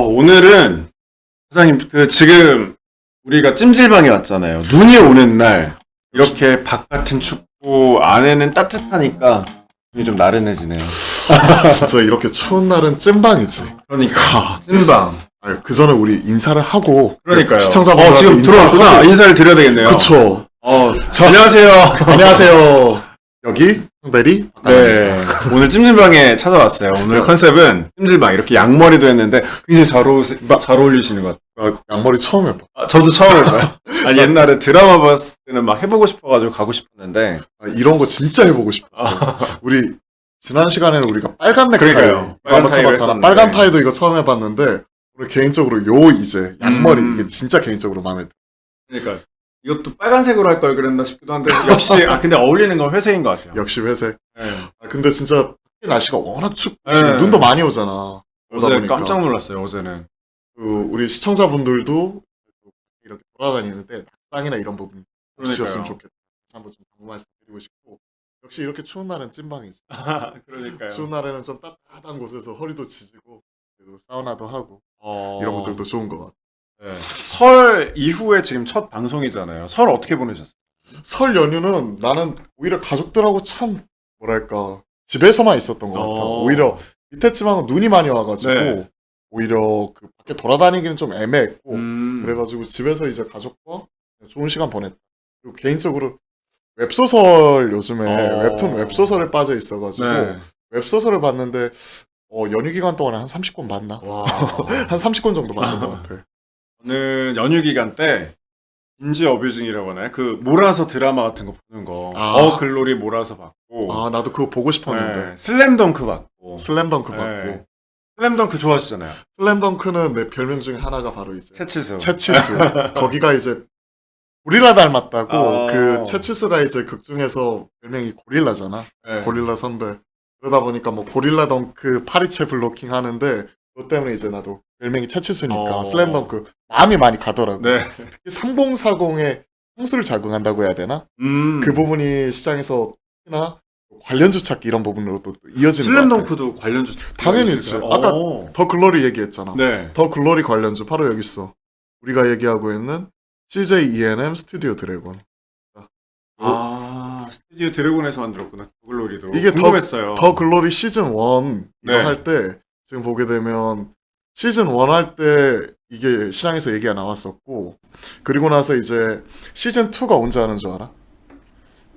오늘은 사장님 지금 우리가 찜질방에 왔잖아요. 눈이 오는 날 이렇게 바깥은 춥고 안에는 따뜻하니까 눈이 좀 나른해지네요. 진짜 이렇게 추운 날은 찜방이지. 그러니까 찜방. 그 전에 우리 인사를 하고 그러니까요. 시청자분들한테 지금 들어왔구나. 인사를 드려야 되겠네요. 그쵸. 자, 안녕하세요. 안녕하세요. 여기 황대리. 네, 오늘 찜질방에 찾아왔어요. 오늘 컨셉은 찜질방. 이렇게 양머리도 했는데 굉장히 잘 어울리시는 것 같아요. 나 양머리 처음 해봐. 저도 처음 해봐요. 옛날에 드라마 봤을 때는 막 해보고 싶어가지고 가고 싶었는데 이런 거 진짜 해보고 싶었어. 우리 지난 시간에는 우리가 빨간 넥타이 그러니까요. 이거 한번 빨간 타이를 쳐봤잖아. 했었는데. 빨간 타이도 이거 처음 해봤는데 오늘 개인적으로 요 이제 양머리 이게 진짜 개인적으로 마음에 들어. 그러니까 이것도 빨간색으로 할 걸 그랬나 싶기도 한데 역시 근데 어울리는 건 회색인 것 같아요. 역시 회색. 네. 근데 진짜 날씨가 워낙 춥고 네. 지금 눈도 많이 오잖아. 그러다 어제 보니까 깜짝 놀랐어요. 어제는. 우리 시청자분들도 이렇게 돌아다니는데 낙상이나 이런 부분 없으셨으면 그러니까요. 좋겠다. 한번 좀 당부 말씀드리고 싶고 역시 이렇게 추운 날은 찜방이지. 그러니까요. 추운 날에는 좀 따뜻한 곳에서 허리도 지지고 그리고 사우나도 하고 어... 이런 것들도 좋은 것 같아. 네. 설 이후에 지금 첫 방송이잖아요. 설 어떻게 보내셨어요? 설 연휴는 나는 오히려 가족들하고 참 뭐랄까 집에서만 있었던 것 같아. 오히려 밑에 지방은 눈이 많이 와가지고 네. 오히려 그 밖에 돌아다니기는 좀 애매했고 그래가지고 그래가지고 집에서 이제 가족과 좋은 시간 보냈다. 그리고 개인적으로 웹소설 요즘에 웹툰 웹소설에 빠져 있어가지고 네. 웹소설을 봤는데 연휴 기간 동안에 한 30권 봤나? 와. 한 30권 정도 봤는 것 같아. 저는 연휴 기간 때 인지 어뷰징이라고 하나요? 몰아서 드라마 같은 거 보는 거. 글로리 몰아서 봤고. 나도 그거 보고 싶었는데. 네. 슬램덩크 봤고. 슬램덩크 봤고. 네. 슬램덩크 좋아하시잖아요. 슬램덩크는 내 별명 중에 하나가 바로 이제 채치수. 거기가 이제 고릴라 닮았다고. 아. 그 채치수가 이제 극 중에서 별명이 고릴라잖아. 네. 고릴라 선배. 그러다 보니까 뭐 고릴라 덩크 파리채 블로킹 하는데 그것 때문에 이제 나도 별명이 채치수니까 슬램덩크 마음이 많이 가더라고. 네. 특히 3040의 향수를 적응한다고 해야 되나? 그 부분이 시장에서 특히나 관련주 찾기 이런 부분으로 또 이어지는 것 같아요. 슬램덩크도 관련주 당연히 있지. 아까 더 글로리 얘기했잖아. 네. 더 글로리 관련주 바로 여기 있어. 우리가 얘기하고 있는 CJ E&M 스튜디오 드래곤. 스튜디오 드래곤에서 만들었구나. 더 글로리도. 이게 궁금했어요. 더 글로리 시즌 1 이거 네. 할 때 지금 보게 되면 시즌 1 할 때 이게 시장에서 얘기가 나왔었고 그리고 나서 이제 시즌 2가 언제 하는 줄 알아?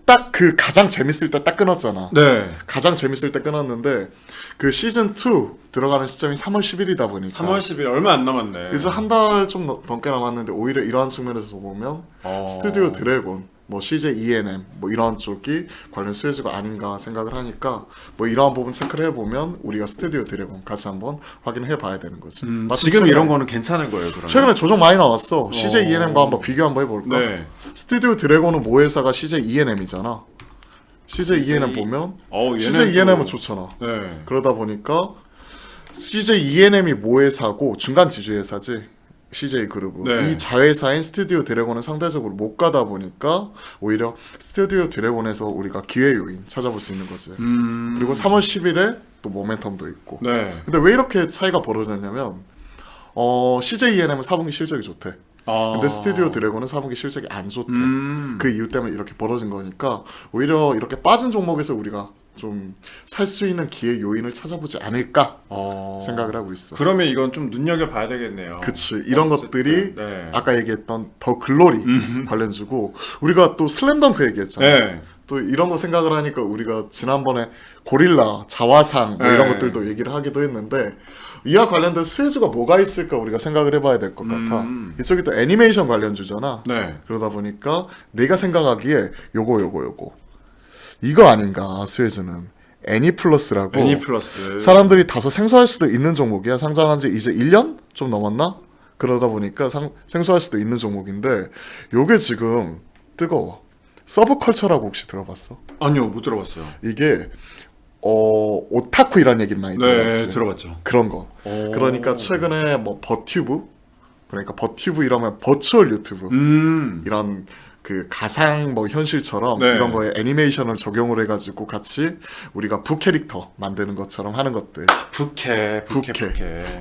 딱 그 가장 재밌을 때 딱 끊었잖아. 네. 가장 재밌을 때 끊었는데 그 시즌 2 들어가는 시점이 3월 10일이다 보니까 3월 10일 얼마 안 남았네. 이제 한 달 좀 넘게 남았는데 오히려 이러한 측면에서 보면 스튜디오 드래곤 뭐 CJ E&M 뭐 이런 쪽이 관련 수혜주가 아닌가 생각을 하니까 뭐 이러한 부분 체크를 해보면 우리가 스튜디오 드래곤 같이 한번 확인해 봐야 되는 거지. 지금 이런 거는 괜찮은 거예요, 그러면? 최근에 조정 많이 나왔어. CJ E&M과 한번 비교 한번 해볼까? 네. 스튜디오 드래곤은 모회사가 CJ E&M이잖아. CJ E&M 보면 CJ E&M은 좋잖아. 네. 그러다 보니까 CJ E&M이 모회사고 중간 지주회사지. CJ 그룹은 네. 이 자회사인 스튜디오 드래곤은 상대적으로 못 가다 보니까 오히려 스튜디오 드래곤에서 우리가 기회 요인 찾아볼 수 있는 거지. 그리고 3월 10일에 또 모멘텀도 있고. 네. 근데 왜 이렇게 차이가 벌어졌냐면 CJ E&M은 4분기 실적이 좋대. 근데 스튜디오 드래곤은 4분기 실적이 안 좋대. 그 이유 때문에 이렇게 벌어진 거니까 오히려 이렇게 빠진 종목에서 우리가 좀 살 수 있는 기회 요인을 찾아보지 않을까 생각을 하고 있어. 그러면 이건 좀 눈여겨봐야 되겠네요. 그치. 이런 것들이 네. 아까 얘기했던 더 글로리 관련주고 우리가 또 슬램덩크 얘기했잖아. 네. 또 이런 거 생각을 하니까 우리가 지난번에 고릴라, 자화상 뭐 이런 네. 것들도 얘기를 하기도 했는데 이와 관련된 수혜주가 뭐가 있을까 우리가 생각을 해봐야 될 것 같아. 이쪽이 또 애니메이션 관련주잖아. 네. 그러다 보니까 내가 생각하기에 요거 이거 아닌가 수혜주는 애니플러스라고. 애니플러스. 사람들이 다소 생소할 수도 있는 종목이야. 상장한 지 이제 1년 좀 넘었나? 그러다 보니까 생소할 수도 있는 종목인데 요게 지금 뜨거워. 서브컬처라고 혹시 들어봤어? 아니요, 못 들어봤어요. 이게 오타쿠 이란 얘기를 많이 들어봤지. 네, 들어봤죠. 그런 거. 그러니까 최근에 뭐 버튜브 그러니까 버튜브 이러면 버추얼 유튜브 이런 그 가상 뭐 현실처럼 네. 이런 거에 애니메이션을 적용을 해가지고 같이 우리가 부 캐릭터 만드는 것처럼 하는 것들. 부캐.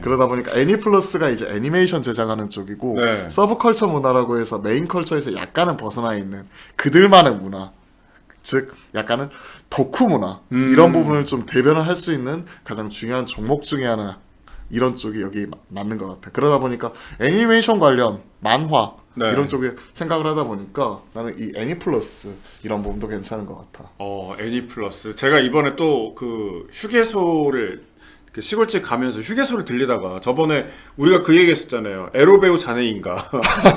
그러다 보니까 애니플러스가 이제 애니메이션 제작하는 쪽이고 네. 서브컬처 문화라고 해서 메인 컬처에서 약간은 벗어나 있는 그들만의 문화, 즉 약간은 덕후 문화 이런 부분을 좀 대변을 할 수 있는 가장 중요한 종목 중에 하나, 이런 쪽이 여기 맞는 것 같아. 그러다 보니까 애니메이션 관련 만화 네. 이런 쪽에 생각을 하다 보니까 나는 이 애니플러스 이런 부분도 괜찮은 것 같아. 애니플러스. 제가 이번에 또 그 휴게소를 그 시골집 가면서 휴게소를 들리다가 저번에 우리가 그 얘기 했었잖아요. 에로배우 자네인가.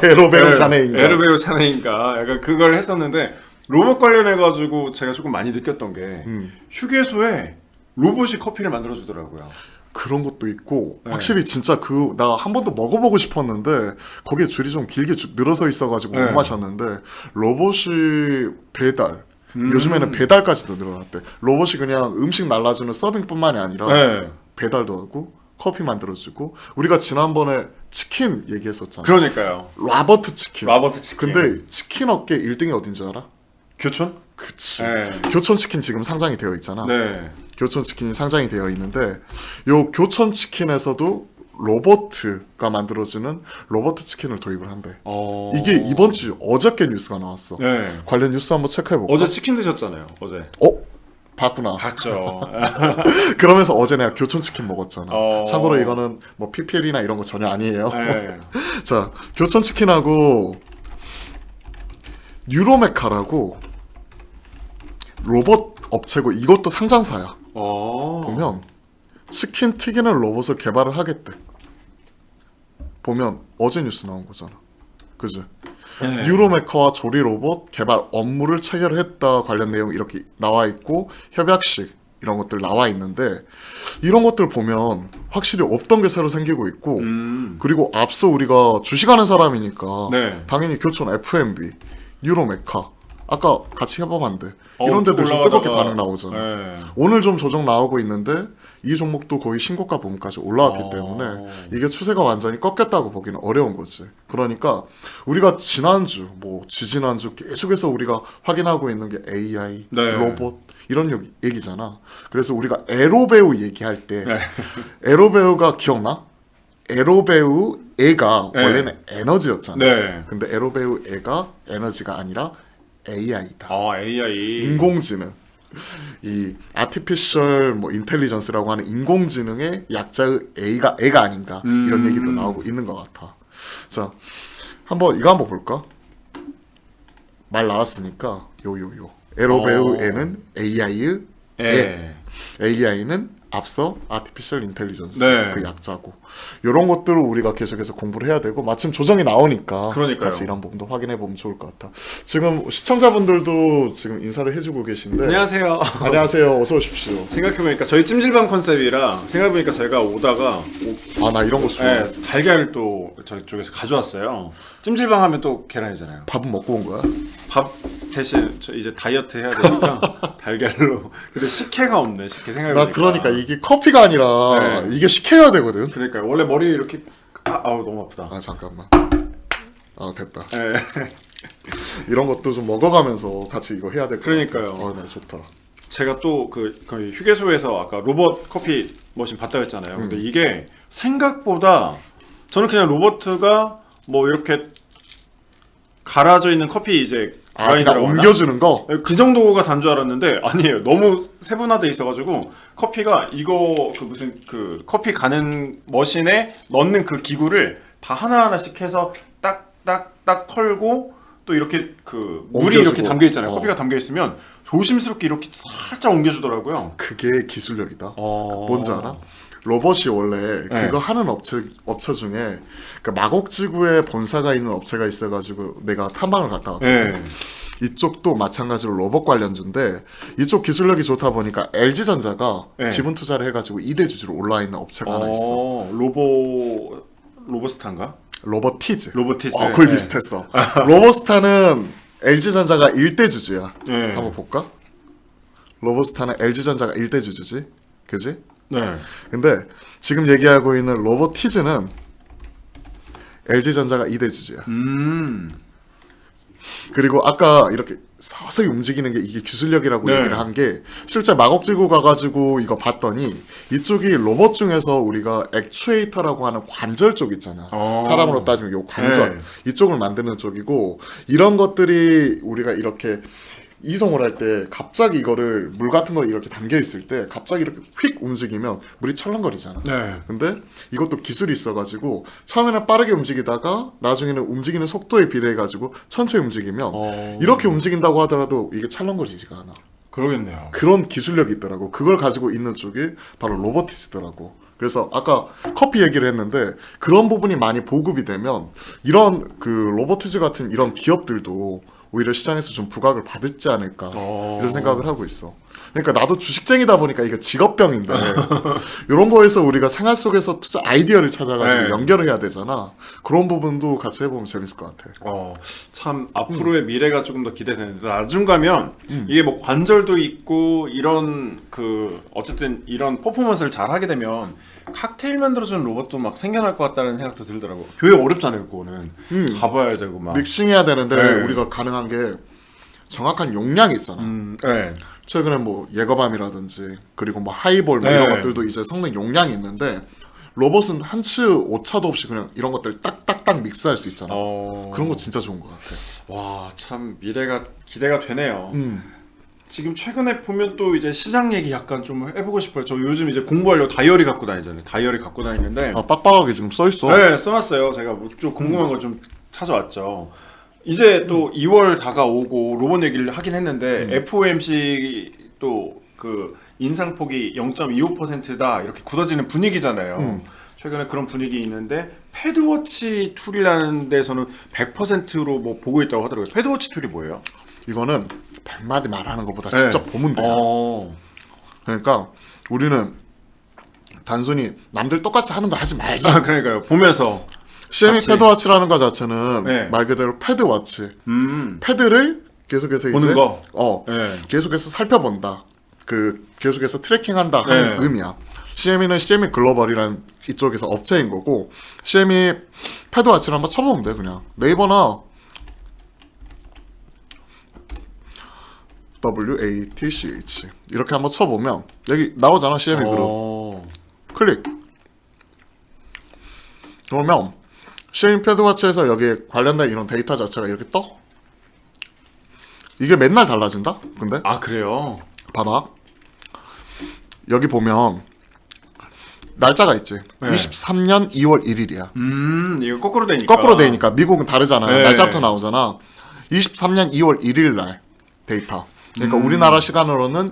에로배우 네, 자네인가. 에로배우 자네인가. 약간 그걸 했었는데 로봇 관련해가지고 제가 조금 많이 느꼈던 게 휴게소에 로봇이 커피를 만들어주더라고요. 그런 것도 있고 네. 확실히 진짜 그 나 한 번도 먹어보고 싶었는데 거기에 줄이 좀 길게 늘어서 있어가지고 네. 못 마셨는데 로봇이 배달 요즘에는 배달까지도 늘어났대. 로봇이 그냥 음식 날라주는 서빙뿐만이 아니라 네. 배달도 하고 커피 만들어주고, 우리가 지난번에 치킨 얘기했었잖아. 그러니까요. 라버트 치킨. 라버트 치킨. 근데 치킨 업계 1등이 어딘지 알아? 교촌? 그치. 네. 교촌 치킨 지금 상장이 되어 있잖아. 네. 교촌 치킨이 상장이 되어 있는데 요 교촌 치킨에서도 로버트가 만들어주는 로버트 치킨을 도입을 한대. 이게 이번 주 어저께 뉴스가 나왔어. 네. 관련 뉴스 한번 체크해볼까? 어제 치킨 드셨잖아요. 어제. 봤구나. 봤죠. 그러면서 어제 내가 교촌 치킨 먹었잖아. 어. 참고로 이거는 뭐 PPL이나 이런 거 전혀 아니에요. 네. 자, 교촌 치킨하고 뉴로메카라고 로봇 업체고 이것도 상장사야. 보면 치킨 튀기는 로봇을 개발을 하겠대. 보면 어제 뉴스 나온 거잖아. 그지? 네. 뉴로메카와 조리 로봇 개발 업무를 체결했다 관련 내용 이렇게 나와 있고 협약식 이런 것들 나와 있는데, 이런 것들 보면 확실히 없던 게 새로 생기고 있고 그리고 앞서 우리가 주식하는 사람이니까 네. 당연히 교촌 FMB, 뉴로메카 아까 같이 협업한대. 이런 데들 좀 올라가다가- 뜨겁게 반응 나오잖아. 네. 오늘 좀 조정 나오고 있는데 이 종목도 거의 신고가 부분까지 올라왔기 때문에 이게 추세가 완전히 꺾였다고 보기는 어려운 거지. 그러니까 우리가 지난주 뭐 지지난주 계속해서 우리가 확인하고 있는 게 AI, 네. 로봇 이런 얘기잖아. 그래서 우리가 에로배우 얘기할 때 네. 에로배우가 기억나? 에로배우 애가 네. 원래는 에너지였잖아. 네. 근데 에로배우 애가 에너지가 아니라 AI다. AI. 인공지능. 이 아티피셜 뭐 인텔리전스라고 하는 인공지능의 약자의 애가 아닌가 이런 얘기도 나오고 있는 것 같아. 자, 이거 한번 볼까? 말 나왔으니까 요요요. 에로배우 애는 AI의 애. AI는 앞서 아티피셜 인텔리전스 네. 그 약자고, 이런 것들을 우리가 계속해서 공부를 해야 되고 마침 조정이 나오니까 그러니까요. 같이 이런 부분도 확인해 보면 좋을 것 같아. 지금 시청자분들도 지금 인사를 해주고 계신데 안녕하세요. 안녕하세요. 어서 오십시오. 생각해보니까 저희 찜질방 컨셉이라 생각해보니까 제가 오다가 아, 나 이런 거 좋아해. 네, 달걀을 또 저쪽에서 가져왔어요. 찜질방 하면 또 계란이잖아요. 밥은 먹고 온 거야? 밥 대신 저 이제 다이어트 해야 되니까 달걀로. 근데 식혜가 없네. 식혜 생각해보니까. 나 그러니까 이게 커피가 아니라 네. 이게 식혀야 되거든. 그러니까 원래 머리 이렇게 아우 너무 아프다. 아, 잠깐만. 됐다. 네. 이런 것도 좀 먹어가면서 같이 이거 해야 될 것 같아. 그러니까요. 나 좋다. 제가 또 거의 휴게소에서 아까 로봇 커피 머신 봤다 했잖아요. 근데 이게 생각보다 저는 그냥 로봇가 뭐 이렇게 갈아져 있는 커피 이제 그냥 그라인더라고 하나? 옮겨주는 거? 그 정도가 단 줄 알았는데 아니에요. 너무 세분화돼 있어가지고 커피가 이거 그 무슨 그 커피 가는 머신에 넣는 그 기구를 다 하나하나씩 해서 딱딱딱 털고 또 이렇게 그 물이 옮겨주고. 이렇게 담겨 있잖아요. 커피가 담겨 있으면 조심스럽게 이렇게 살짝 옮겨주더라고요. 그게 기술력이다. 뭔지 알아? 로봇이 원래 네. 그거 하는 업체 중에 그 마곡지구에 본사가 있는 업체가 있어가지고 내가 탐방을 갔다 왔거든. 네. 이쪽도 마찬가지로 로봇 관련주인데 이쪽 기술력이 좋다 보니까 LG전자가 네. 지분 투자를 해가지고 2대 주주로 올라 있는 업체가 하나 있어. 로보스타인가? 로버티즈. 로보티즈. 거의 네. 비슷했어. 로버스타는 LG전자가 1대 주주야. 네. 한번 볼까? 로버스타는 LG전자가 1대 주주지. 그지? 네. 근데 지금 얘기하고 있는 로버티즈는 LG전자가 2대 주주야. 그리고 아까 이렇게 서서히 움직이는 게 이게 기술력이라고 네. 얘기를 한 게 실제 마법지구 가가지고 이거 봤더니 이쪽이 로봇 중에서 우리가 액추에이터라고 하는 관절 쪽 있잖아. 사람으로 따지면 요 관절 이쪽을 만드는 쪽이고 이런 것들이 우리가 이렇게 이송을 할 때 갑자기 이거를 물 같은 거 이렇게 담겨 있을 때 갑자기 이렇게 휙 움직이면 물이 철렁거리잖아. 네. 근데 이것도 기술이 있어가지고 처음에는 빠르게 움직이다가 나중에는 움직이는 속도에 비례해가지고 천천히 움직이면 이렇게 움직인다고 하더라도 이게 찰렁거리지가 않아. 그러겠네요. 그런 기술력이 있더라고. 그걸 가지고 있는 쪽이 바로 로보티스더라고. 그래서 아까 커피 얘기를 했는데 그런 부분이 많이 보급이 되면 이런 그 로보티즈 같은 이런 기업들도 오히려 시장에서 좀 부각을 받을지 않을까 이런 생각을 하고 있어. 그러니까 나도 주식쟁이다 보니까 이거 직업병인데 이런 거에서 우리가 생활 속에서 투자 아이디어를 찾아가지고 네. 연결을 해야 되잖아. 그런 부분도 같이 해보면 재밌을 것 같아. 참 앞으로의 미래가 조금 더 기대되는데 나중 가면 이게 뭐 관절도 있고 이런 그 어쨌든 이런 퍼포먼스를 잘 하게 되면 칵테일 만들어주는 로봇도 막 생겨날 것 같다는 생각도 들더라고. 교육 어렵잖아요, 그거는. 가봐야 되고 막. 믹싱해야 되는데 네. 우리가 가능한 게 정확한 용량이 있잖아. 네. 최근에 뭐 예거밤이라든지 그리고 뭐 하이볼 뭐 네. 이런 것들도 이제 성능 용량이 있는데 로봇은 한치 오차도 없이 그냥 이런 것들 딱딱딱 믹스할 수 있잖아. 그런 거 진짜 좋은 것 같아. 와, 참 미래가 기대가 되네요. 지금 최근에 보면 또 이제 시장 얘기 약간 좀 해보고 싶어요. 저 요즘 이제 공부하려고 다이어리 갖고 다니잖아요. 다이어리 갖고 다니는데 아, 빡빡하게 지금 써 있어. 네, 써놨어요. 제가 뭐좀 궁금한 거 좀 찾아왔죠. 이제 또 2월 다가오고 로봇 얘기를 하긴 했는데 FOMC 또 그 인상폭이 0.25%다 이렇게 굳어지는 분위기잖아요. 최근에 그런 분위기 있는데 패드워치 툴이라는 데서는 100%로 뭐 보고 있다고 하더라고요. 패드워치 툴이 뭐예요? 이거는 100마디 말하는 것보다 네. 직접 보면 돼. 그러니까 우리는 단순히 남들 똑같이 하는 거 하지 말자. 아, 그러니까요. 보면서 xiaomi 같이. 패드워치라는 거 자체는 네. 말 그대로 패드워치. 패드를 계속해서 보는 이제 거. 네. 계속해서 살펴본다. 그 계속해서 트래킹한다 하는 네. 의미야. xiaomi는 xiaomi 글로벌이라는 이쪽에서 업체인 거고 xiaomi 패드워치를 한번 쳐보면 돼. 그냥 네이버나 WATCH 이렇게 한번 쳐보면 여기 나오잖아. xiaomi 그룹 클릭. 그러면 xiaomi 패드워치에서 여기에 관련된 이런 데이터 자체가 이렇게 떠. 이게 맨날 달라진다. 근데 아, 그래요? 봐봐. 여기 보면 날짜가 있지. 네. 23년 2월 1일이야. 이거 거꾸로 되니까. 거꾸로 되니까 미국은 다르잖아. 네. 날짜부터 나오잖아. 23년 2월 1일 날 데이터. 그러니까 우리나라 시간으로는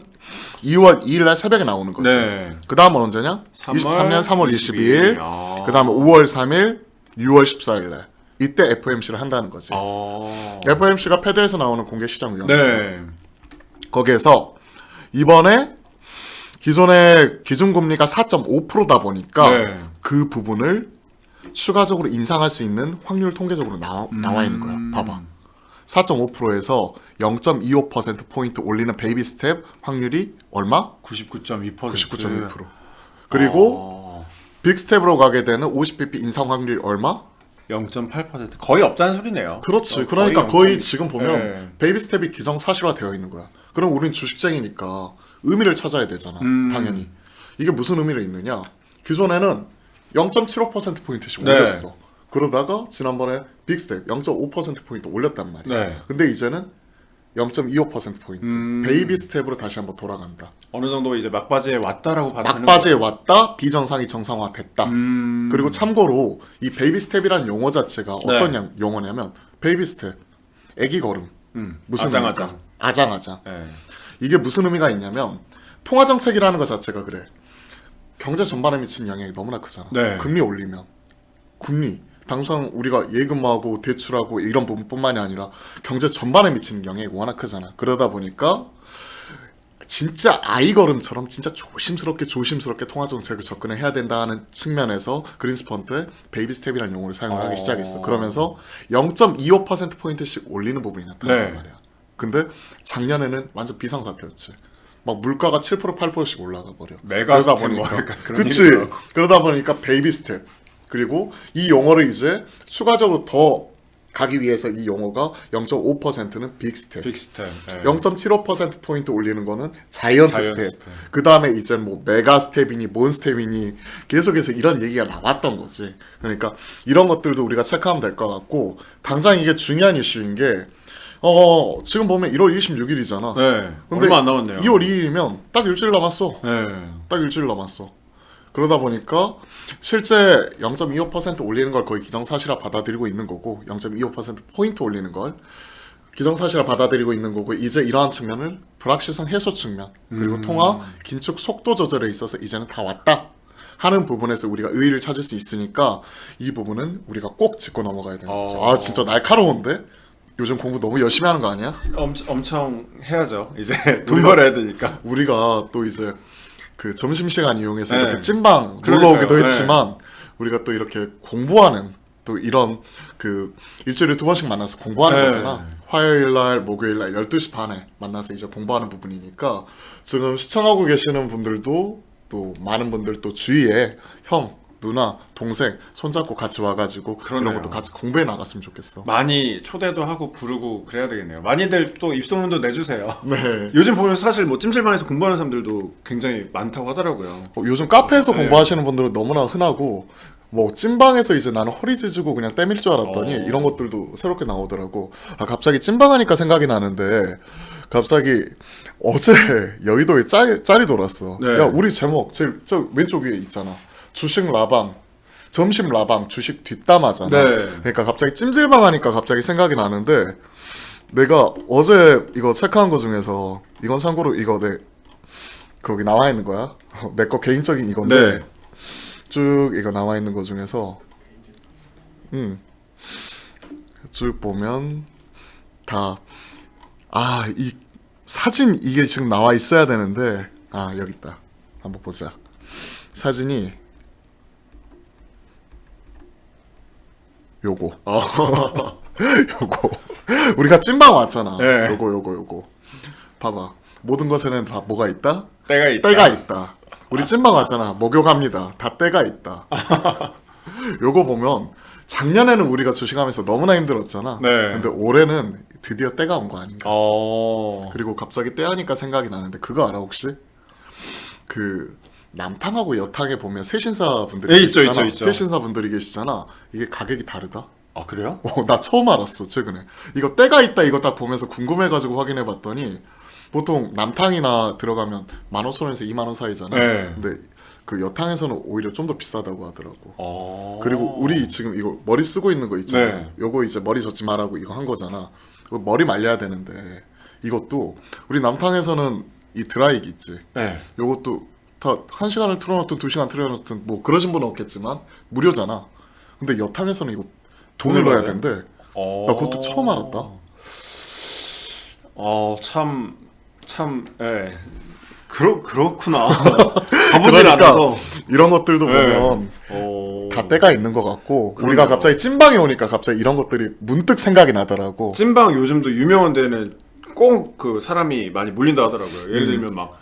2월 2일 날 새벽에 나오는 거지. 네. 그 다음은 언제냐? 23년 3월 22일. 그 다음에 5월 3일, 6월 14일 날. 이때 FOMC를 한다는 거지. FOMC가 패드에서 나오는 공개시장위원회죠. 네. 거기에서 이번에 기존의 기준금리가 4.5%다 보니까 네. 그 부분을 추가적으로 인상할 수 있는 확률 통계적으로 나와 있는 거야. 봐봐. 4.5%에서 0.25%포인트 올리는 베이비 스텝 확률이 얼마? 99.2%. 99.2%. 그리고 빅 스텝으로 가게 되는 50bp 인상 확률이 얼마? 0.8% 거의 없다는 소리네요. 그렇지. 그러니까 거의 지금 보면 네. 베이비 스텝이 기정사실화되어 있는 거야. 그럼 우린 주식쟁이니까 의미를 찾아야 되잖아. 당연히. 이게 무슨 의미가 있느냐? 기존에는 0.75%포인트씩 네. 올렸어. 그러다가 지난번에 빅 스텝 0.5%포인트 올렸단 말이야. 네. 근데 이제는 0.25%포인트 베이비 스텝으로 다시 한번 돌아간다. 어느 정도 이제 막바지에 왔다라고 봐도 되는 막바지에 거예요. 왔다, 비정상이 정상화됐다. 그리고 참고로 이 베이비 스텝이라는 용어 자체가 어떤 용어냐면 베이비 스텝, 애기 걸음. 무슨 아장아장. 의미일까? 아장아장. 네. 이게 무슨 의미가 있냐면 통화 정책이라는 것 자체가 그래. 경제 전반에 미치는 영향이 너무나 크잖아. 네. 금리 올리면 금리 당장 우리가 예금하고 대출하고 이런 부분뿐만이 아니라 경제 전반에 미치는 영향이 워낙 크잖아. 그러다 보니까 진짜 아이 걸음처럼 진짜 조심스럽게 통화 정책을 접근해야 된다는 측면에서 그린스펀트의 베이비 스텝이라는 용어를 사용을 하기 시작했어. 그러면서 0.25%포인트씩 올리는 부분이 나타난단 네. 말이야. 근데 작년에는 완전 비상사태였지. 막 물가가 7% 8%씩 올라가 버려. 메가 그러다 스텝 뭐 보니까 약간 그런 그치. 얘기더라고. 그러다 보니까 베이비 스텝. 그리고 이 용어를 이제 추가적으로 더 가기 위해서 이 용어가 0.5%는 빅 스텝, 빅스텝. 0.75%포인트 올리는 거는 자이언트 스텝. 그 다음에 이제 뭐 메가 스텝이니 뭔 스텝이니 계속해서 이런 얘기가 나왔던 거지. 그러니까 이런 것들도 우리가 체크하면 될 것 같고, 당장 이게 중요한 이슈인 게 지금 보면 1월 26일이잖아. 네. 근데 얼마 안 남았네요. 2월 2일이면 딱 일주일 남았어. 네. 딱 일주일 남았어. 그러다 보니까 실제 0.25% 올리는 걸 거의 기정사실화 받아들이고 있는 거고, 0.25%포인트 올리는 걸 기정사실화 받아들이고 있는 거고, 이제 이러한 측면을 불확실성 해소 측면, 그리고 통화 긴축 속도 조절에 있어서 이제는 다 왔다 하는 부분에서 우리가 의의를 찾을 수 있으니까 이 부분은 우리가 꼭 짚고 넘어가야 되는 거죠. 아, 진짜 날카로운데? 요즘 공부 너무 열심히 하는 거 아니야? 엄청 해야죠. 이제 돈 벌어야 되니까. 우리가 또 이제 그 점심시간 이용해서 네. 이렇게 찐방 놀러 오기도 했지만, 우리가 또 이렇게 공부하는, 또 이런 그 일주일에 2번씩 만나서 공부하는 거잖아. 화요일날, 목요일날 12시 반에 만나서 이제 공부하는 부분이니까, 지금 시청하고 계시는 분들도 또 많은 분들 또 주위에 형, 누나, 동생 손잡고 같이 와가지고 그러네요. 이런 것도 같이 공부해 나갔으면 좋겠어. 많이 초대도 하고 부르고 그래야 되겠네요. 많이들 또 입소문도 내주세요. 네. 요즘 보면 사실 뭐 찜질방에서 공부하는 사람들도 굉장히 많다고 하더라고요. 요즘 카페에서 네. 공부하시는 분들은 너무나 흔하고, 뭐 찐방에서 이제 나는 허리 찢고 그냥 땜일 줄 알았더니 이런 것들도 새롭게 나오더라고. 아, 갑자기 찐방 하니까 생각이 나는데, 갑자기 어제 여의도에 짤이 돌았어. 네. 야, 우리 제목 제일 저 왼쪽 위에 있잖아. 주식 라방, 점심 라방, 주식 뒷담화잖아. 네. 그러니까 갑자기 찜질방 하니까 갑자기 생각이 나는데, 내가 어제 이거 체크한 거 중에서, 이건 참고로 이거 내 거기 나와 있는 거야. 내 거 개인적인 이건데, 네. 쭉 이거 나와 있는 거 중에서, 쭉 보면 다, 이 사진 이게 지금 나와 있어야 되는데, 여기 있다. 한번 보자. 사진이 요거. 요거. 우리가 찐방 왔잖아. 네. 요거. 봐봐. 모든 것에는 다 뭐가 있다? 때가 있다. 때가 있다. 우리 찐방 왔잖아. 목욕합니다. 다 때가 있다. 요거 보면 작년에는 우리가 주식하면서 너무나 힘들었잖아. 네. 근데 올해는 드디어 때가 온 거 아닌가. 어. 그리고 갑자기 때하니까 생각이 나는데, 그거 알아 혹시? 그 남탕하고 여탕에 보면 세신사분들이 네, 있죠, 계시잖아. 있죠. 세신사분들이 계시잖아. 이게 가격이 다르다. 아 그래요? 나 처음 알았어 최근에. 이거 때가 있다 이거 딱 보면서 궁금해가지고 확인해봤더니, 보통 남탕이나 들어가면 15,000원에서 20,000원 사이잖아. 네. 근데 그 여탕에서는 오히려 좀 더 비싸다고 하더라고. 어. 그리고 우리 지금 이거 머리 쓰고 있는 거 있잖아. 네. 요거 이제 머리 젖지 말라고 이거 한 거잖아. 이거 머리 말려야 되는데, 이것도 우리 남탕에서는 이 드라이기 있지. 네. 요것도 다 1시간을 틀어놓든 2시간 틀어놓든 뭐 그러신 분은 없겠지만 무료잖아. 근데 여탕에서는 이거 돈을 넣어야 된대. 나 그것도 처음 알았다. 참, 예. 그렇구나. 가보질 그러니까 않아서. 이런 것들도 네. 보면 다 때가 있는 것 같고, 그러네요. 우리가 갑자기 찐방에 오니까 갑자기 이런 것들이 문득 생각이 나더라고. 찐방 요즘도 유명한 데는 꼭 그 사람이 많이 몰린다 하더라고요. 예를 들면 막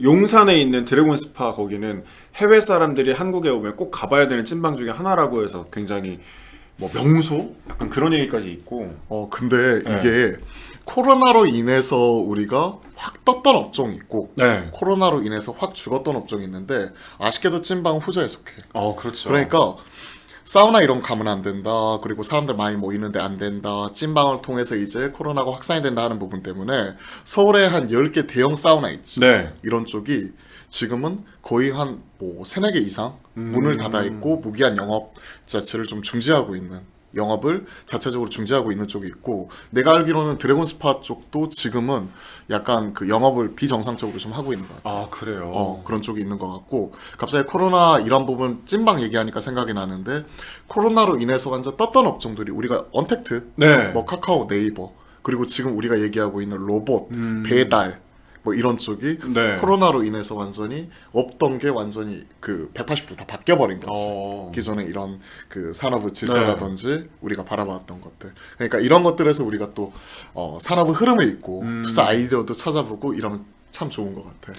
용산에 있는 드래곤 스파, 거기는 해외 사람들이 한국에 오면 꼭 가봐야 되는 찐방 중에 하나라고 해서 굉장히 뭐 명소? 약간 그런 얘기까지 있고. 근데 네. 이게 코로나로 인해서 우리가 확 떴던 업종이 있고, 네. 코로나로 인해서 확 죽었던 업종이 있는데, 아쉽게도 찐방 후자에 속해. 그렇죠. 그러니까 사우나 이런 거 가면 안 된다. 그리고 사람들 많이 모이는데 안 된다. 찐방을 통해서 이제 코로나가 확산이 된다 하는 부분 때문에 서울에 한 10개 대형 사우나 있지. 네. 이런 쪽이 지금은 거의 한 뭐 3, 4개 이상 문을 닫아 있고, 무기한 영업 자체를 좀 중지하고 있는, 영업을 자체적으로 중지하고 있는 쪽이 있고, 내가 알기로는 드래곤 스파 쪽도 지금은 약간 그 영업을 비정상적으로 좀 하고 있는 것 같아. 그래요. 그런 쪽이 있는 것 같고, 갑자기 코로나 이런 부분 찐방 얘기하니까 생각이 나는데, 코로나로 인해서 완전 떴던 업종들이 우리가 언택트, 네. 뭐 카카오, 네이버, 그리고 지금 우리가 얘기하고 있는 로봇, 배달, 뭐 이런 쪽이 네. 코로나로 인해서 완전히 없던 게 완전히 그 180도 다 바뀌어버린 거지. 기존에 이런 그 산업의 질서라든지 우리가 바라봤던 것들. 그러니까 이런 것들에서 우리가 또 산업의 흐름을 읽고 투자 아이디어도 찾아보고 이러면 참 좋은 것 같아.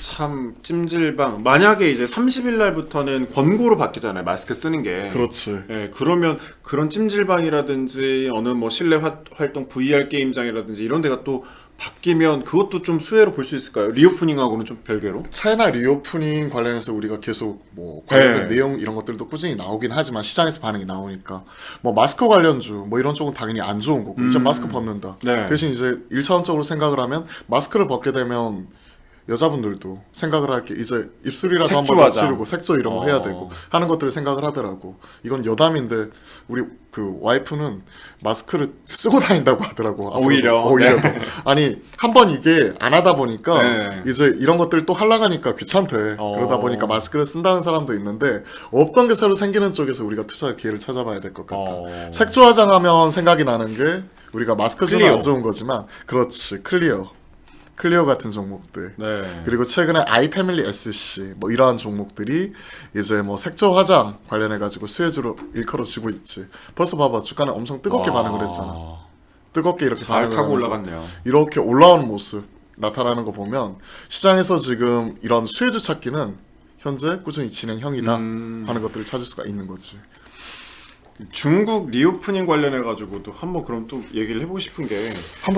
참 찜질방 만약에 이제 30일 날부터는 권고로 바뀌잖아요. 마스크 쓰는 게. 그렇지. 예, 그러면 그런 찜질방이라든지 어느 뭐 실내 활동 VR 게임장이라든지 이런 데가 또 바뀌면 그것도 좀 수혜로 볼 수 있을까요? 리오프닝하고는 좀 별개로? 차이나 리오프닝 관련해서 우리가 계속 뭐 관련된 네. 내용 이런 것들도 꾸준히 나오긴 하지만 시장에서 반응이 나오니까 뭐 마스크 관련주 뭐 이런 쪽은 당연히 안 좋은 거고 이제 마스크 벗는다. 네. 대신 이제 1차원적으로 생각을 하면 마스크를 벗게 되면 여자분들도 생각을 할 게 이제 입술이라도 한 번 더 색조화장. 치르고 색조 이런 거 해야 되고 하는 것들을 생각을 하더라고. 이건 여담인데 우리 그 와이프는 마스크를 쓰고 다닌다고 하더라고. 오히려. 오히려 더. 아니 한 번 이게 안 하다 보니까 네. 이제 이런 것들 또 하려고 하니까 귀찮대. 그러다 보니까 마스크를 쓴다는 사람도 있는데 없던 게 새로 생기는 쪽에서 우리가 투자할 기회를 찾아봐야 될 것 같다. 색조 화장하면 생각이 나는 게 우리가 마스크 주는 클리오. 안 좋은 거지만 그렇지 클리어 같은 종목들. 네. 그리고 최근에 아이패밀리 SC 뭐 이러한 종목들이 이제 뭐 색조 화장 관련해 가지고 수혜주로 일컬어지고 있지. 벌써 봐봐 주가는 엄청 뜨겁게 반응을 했잖아. 뜨겁게 이렇게 잘 반응을 타고 하면서 올라갔네요. 이렇게 올라오는 모습 나타나는 거 보면 시장에서 지금 이런 수혜주 찾기는 현재 꾸준히 진행형이다 하는 것들을 찾을 수가 있는 거지. 중국 리오프닝 관련해 가지고도 한번 그럼 또 얘기를 해보고 싶은 게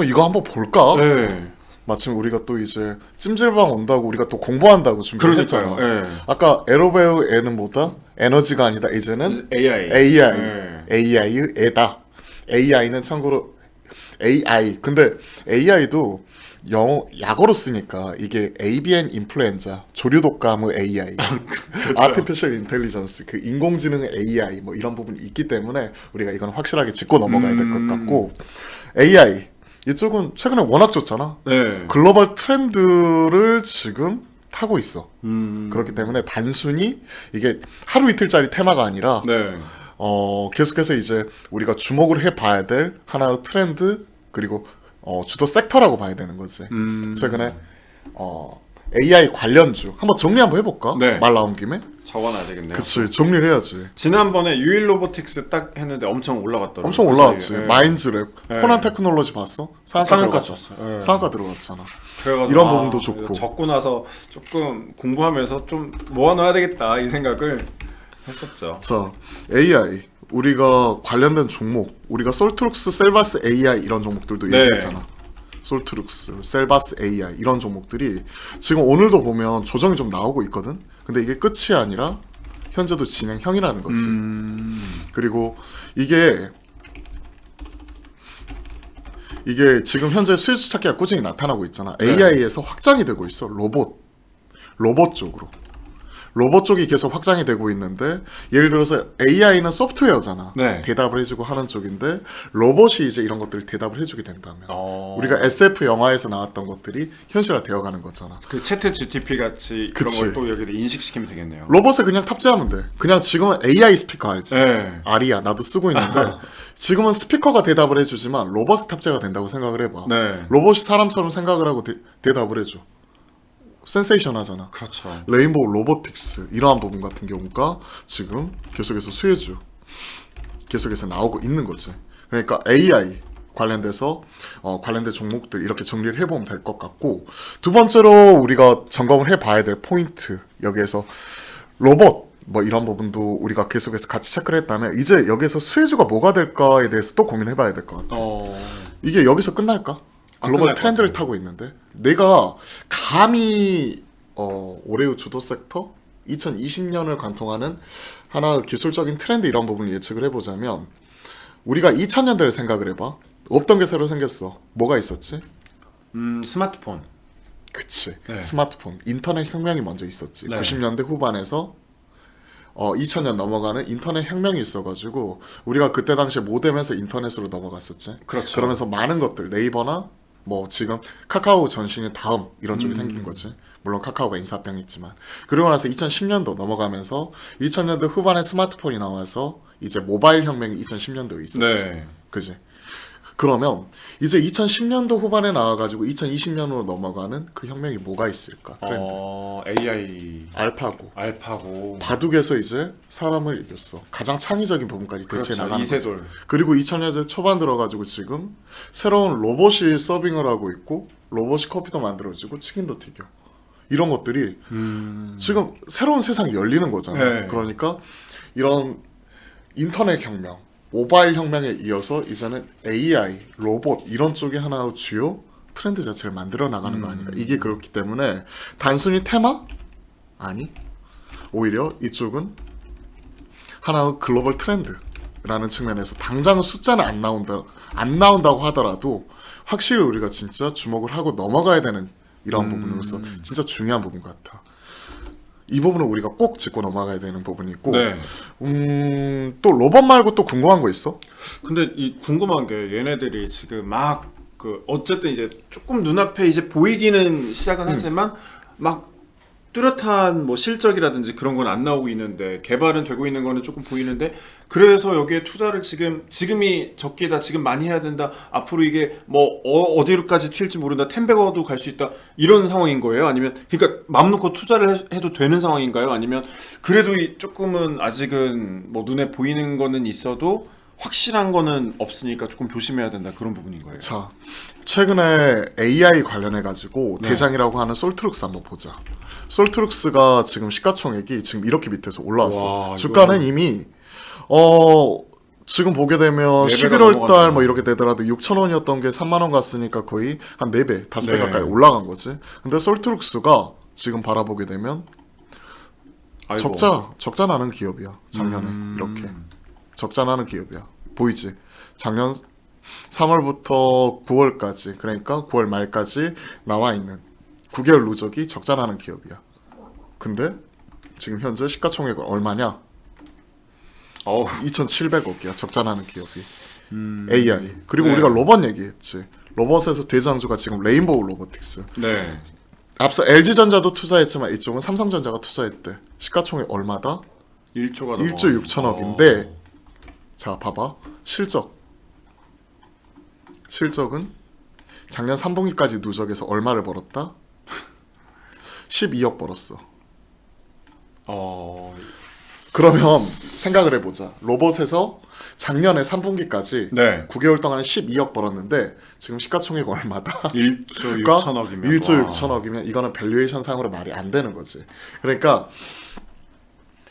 이거 한번 볼까? 네. 마침 우리가 또 이제 찜질방 온다고 우리가 또 공부한다고 준비했잖아. 그러니까요. 네. 아까 에로베우 에는 뭐다? 에너지가 아니다. 이제는 AI. AI. AI 에다. AI는 참고로 AI. 근데 AI도 영어 약어로 쓰니까 이게 avian 인플루엔자 조류독감의 AI, artificial intelligence 그 인공지능의 AI 뭐 이런 부분이 있기 때문에 우리가 이건 확실하게 짚고 넘어가야 될 것 같고 AI 이쪽은 최근에 워낙 좋잖아. 네. 글로벌 트렌드를 지금 타고 있어. 그렇기 때문에 단순히 이게 하루 이틀짜리 테마가 아니라 네. 계속해서 이제 우리가 주목을 해봐야 될 하나의 트렌드 그리고 주도 섹터라고 봐야 되는 거지. 최근에 AI 관련주 한번 정리 한번 해볼까? 네. 말 나온 김에. 적어놔야 되겠네요. 그치 정리를 해야지. 지난번에 유일 로보틱스 딱 했는데 엄청 올라갔더라고요. 엄청 그 올라왔지. 사이에. 네. 마인즈랩, 네. 코난 테크놀로지 봤어? 상한가 들어갔잖아. 쳤어. 네. 상한가 들어갔잖아. 그래가지고 이런 부분도 좋고. 적고 나서 조금 공부하면서 좀 모아놔야 되겠다 이 생각을 했었죠. 자, AI 우리가 관련된 종목, 우리가 솔트룩스, 셀바스 AI 이런 종목들도 네. 얘기했잖아. 솔트룩스, 셀바스 AI 이런 종목들이 지금 오늘도 보면 조정이 좀 나오고 있거든. 근데 이게 끝이 아니라 현재도 진행형이라는 거지. 그리고 이게 지금 현재 수혜주 찾기가 꾸준히 나타나고 있잖아. 네. AI에서 확장이 되고 있어. 로봇 쪽으로. 로봇 쪽이 계속 확장이 되고 있는데 예를 들어서 AI는 소프트웨어잖아. 네. 대답을 해주고 하는 쪽인데 로봇이 이제 이런 것들을 대답을 해주게 된다면 우리가 SF 영화에서 나왔던 것들이 현실화 되어가는 거잖아. 그 채트 GTP 같이 그치. 그런 걸 또 여기다 인식시키면 되겠네요. 로봇에 그냥 탑재하면 돼. 그냥 지금은 AI 스피커 알지? 네. 아리야 나도 쓰고 있는데 지금은 스피커가 대답을 해주지만 로봇이 탑재가 된다고 생각을 해봐. 네. 로봇이 사람처럼 생각을 하고 대답을 해줘. 센세이션하잖아. 그렇죠. 레인보우 로보틱스 이러한 부분 같은 경우가 지금 계속해서 수혜주 계속해서 나오고 있는 거지. 그러니까 AI 관련돼서 관련된 종목들 이렇게 정리를 해보면 될 것 같고 두 번째로 우리가 점검을 해봐야 될 포인트 여기에서 로봇 뭐 이런 부분도 우리가 계속해서 같이 체크를 했다면 이제 여기에서 수혜주가 뭐가 될까에 대해서 또 고민해봐야 될 것 같아. 이게 여기서 끝날까? 안 글로벌 끝날 것 트렌드를 같아요. 타고 있는데 내가 감히 올해의 주도 섹터 2020년을 관통하는 하나의 기술적인 트렌드 이런 부분을 예측을 해보자면 우리가 2000년대를 생각을 해봐. 없던 게 새로 생겼어. 뭐가 있었지? 스마트폰. 그치. 네. 스마트폰. 인터넷 혁명이 먼저 있었지. 네. 90년대 후반에서 2000년 넘어가는 인터넷 혁명이 있어가지고 우리가 그때 당시에 모뎀에서 인터넷으로 넘어갔었지. 그렇죠. 그러면서 많은 것들 네이버나 뭐 지금 카카오 전신의 다음 이런 쪽이 생긴 거지. 물론 카카오가 인수합병이 있지만 그러고 나서 2010년도 넘어가면서 2000년대 후반에 스마트폰이 나와서 이제 모바일 혁명이 2010년도에 있었지. 네. 그지. 그러면 이제 2010년도 후반에 나와가지고 2020년으로 넘어가는 그 혁명이 뭐가 있을까? 트렌드. AI. 알파고. 바둑에서 이제 사람을 이겼어. 가장 창의적인 부분까지 대체해 그렇죠. 나가는 거지. 이세돌. 그리고 2000년대 초반 들어가지고 지금 새로운 로봇이 서빙을 하고 있고 로봇이 커피도 만들어지고 치킨도 튀겨. 이런 것들이 지금 새로운 세상이 열리는 거잖아요. 네. 그러니까 이런 인터넷 혁명, 모바일 혁명에 이어서 이제는 AI, 로봇 이런 쪽이 하나의 주요 트렌드 자체를 만들어 나가는 거 아닌가. 이게 그렇기 때문에 단순히 테마? 아니. 오히려 이쪽은 하나의 글로벌 트렌드라는 측면에서 당장 숫자는 안 나온다고 하더라도 확실히 우리가 진짜 주목을 하고 넘어가야 되는 이런 부분으로서 진짜 중요한 부분 같아. 이 부분은 우리가 꼭 짚고 넘어가야 되는 부분이 있고 네. 또 로봇 말고 또 궁금한 거 있어? 근데 이 궁금한 게 얘네들이 지금 막 그 어쨌든 이제 조금 눈앞에 이제 보이기는 시작은 하지만 막 뚜렷한 뭐 실적이라든지 그런 건 안 나오고 있는데 개발은 되고 있는 거는 조금 보이는데 그래서 여기에 투자를 지금이 적기다 지금 많이 해야 된다 앞으로 이게 뭐 어디로까지 튈지 모른다 텐베거도 갈 수 있다 이런 상황인 거예요? 아니면 그러니까 마음 놓고 투자를 해도 되는 상황인가요? 아니면 그래도 조금은 아직은 뭐 눈에 보이는 거는 있어도 확실한 거는 없으니까 조금 조심해야 된다 그런 부분인 거예요? 자, 최근에 AI 관련해 가지고 네. 대장이라고 하는 솔트룩스 한번 보자. 솔트룩스가 지금 시가총액이 지금 이렇게 밑에서 올라왔어. 와, 주가는 이미 지금 보게 되면 네 배가 11월 달 넘어갔네요. 뭐 이렇게 되더라도 6,000원이었던 게 3만 원 갔으니까 거의 한 4배, 5배 네. 가까이 올라간 거지. 근데 솔트룩스가 지금 바라보게 되면 아이고. 적자 나는 기업이야. 작년에 이렇게 적자 나는 기업이야. 보이지? 작년 3월부터 9월까지 그러니까 9월 말까지 나와 있는 9개월 누적이 적자 나는 기업이야. 근데 지금 현재 시가총액은 얼마냐? 2,700억이야. 적자 나는 기업이. AI. 그리고 네. 우리가 로봇 얘기했지. 로봇에서 대장주가 지금 레인보우 로보틱스. 네. 앞서 LG전자도 투자했지만 이쪽은 삼성전자가 투자했대. 시가총액 얼마다? 1조가 1조 6천억인데 자 봐봐. 실적은 작년 3분기까지 누적해서 얼마를 벌었다? 12억 벌었어. 그러면 생각을 해보자. 로봇에서 작년에 3분기까지 네. 9개월 동안 12억 벌었는데 지금 시가총액 얼마다? 1조 그러니까 6천억이면 1조 6천억이면 이거는 밸류에이션 상으로 말이 안 되는 거지. 그러니까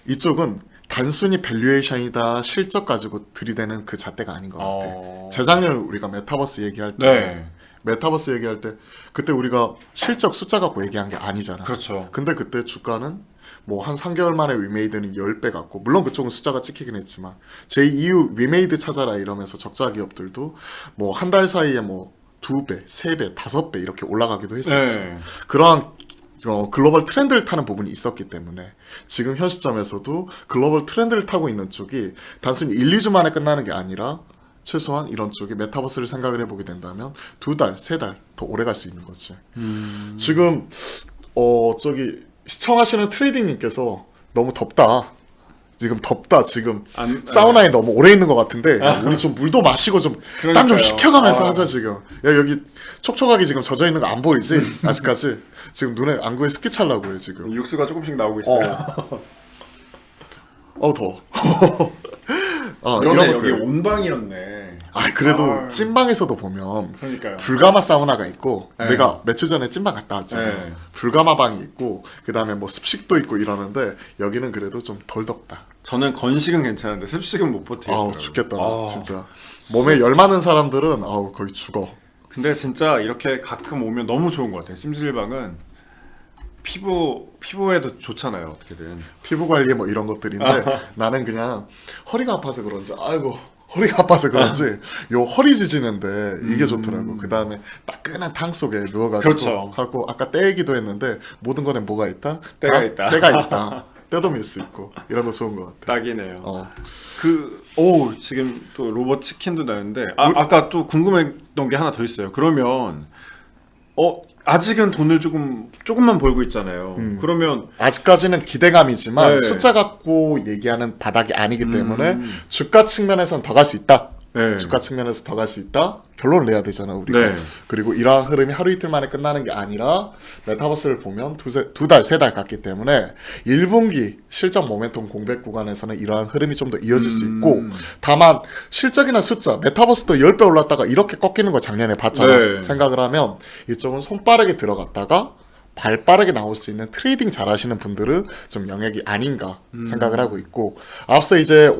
이쪽은 단순히 밸류에이션이다 실적 가지고 들이대는 그 잣대가 아닌 것 같아. 재작년에 우리가 메타버스 얘기할 때 메타버스 얘기할 때 그때 우리가 실적 숫자 갖고 얘기한 게 아니잖아. 그렇죠. 근데 그때 주가는 뭐 한 3개월 만에 위메이드는 10배 같고 물론 그쪽은 숫자가 찍히긴 했지만 제2유 위메이드 찾아라 이러면서 적자 기업들도 뭐 한 달 사이에 뭐 2배, 3배, 5배 이렇게 올라가기도 했었지. 네. 그러한 글로벌 트렌드를 타는 부분이 있었기 때문에 지금 현 시점에서도 글로벌 트렌드를 타고 있는 쪽이 단순히 1, 2주 만에 끝나는 게 아니라 최소한 이런 쪽에 메타버스를 생각을 해보게 된다면 2달, 3달 더 오래 갈 수 있는 거지. 지금 저기 시청하시는 트레이딩님께서 너무 덥다. 지금 사우나에 너무 오래 있는 것 같은데 우리 좀 물도 마시고 좀 땀 좀 식혀가면서 하자 지금. 야 여기 촉촉하게 지금 젖어 있는 거 안 보이지? 아직까지 지금 눈에 안구에 습기 찰라고 해 지금. 육수가 조금씩 나오고 있어요. 더워. 그러네, 여기 온방이었네. 그래도 찐방에서도 보면 그러니까요. 불가마 사우나가 있고 네. 내가 며칠 전에 찐방 갔다 왔잖아요. 네. 불가마 방이 있고 그 다음에 뭐 습식도 있고 이러는데 여기는 그래도 좀 덜 덥다. 저는 건식은 괜찮은데 습식은 못 버티겠어요. 죽겠다 나 진짜. 몸에 열 많은 사람들은 거의 죽어. 근데 진짜 이렇게 가끔 오면 너무 좋은 것 같아요. 찜질방은 피부에도 좋잖아요. 어떻게든 피부 관리 뭐 이런 것들인데 나는 그냥 허리가 아파서 그런지 허리가 아파서 그런지 요 허리 지지는데 이게 좋더라고. 그 다음에 따끈한 탕 속에 누워가지고 그렇죠. 하고 아까 때 얘기도 했는데 모든 거는 뭐가 있다? 때가 있다. 때가 있다. 때도 밀 수 있고 이런 거 좋은 것 같아. 딱이네요. 지금 또 로봇 치킨도 나는데 아까 또 궁금했던 게 하나 더 있어요. 그러면 아직은 돈을 조금만 벌고 있잖아요. 그러면 아직까지는 기대감이지만 네. 숫자 갖고 얘기하는 바닥이 아니기 때문에 주가 측면에선 더 갈 수 있다. 네. 주가 측면에서 더 갈 수 있다. 결론을 내야 되잖아 우리가. 네. 그리고 이러한 흐름이 하루 이틀 만에 끝나는 게 아니라 메타버스를 보면 두 달, 세 달 갔기 때문에 1분기 실적 모멘텀 공백 구간에서는 이러한 흐름이 좀 더 이어질 수 있고, 다만 실적이나 숫자, 메타버스도 10배 올랐다가 이렇게 꺾이는 거 작년에 봤잖아. 네. 생각을 하면 이쪽은 손빠르게 들어갔다가 발 빠르게 나올 수 있는 트레이딩 잘하시는 분들은 좀 영역이 아닌가 생각을 하고 있고, 앞서 이제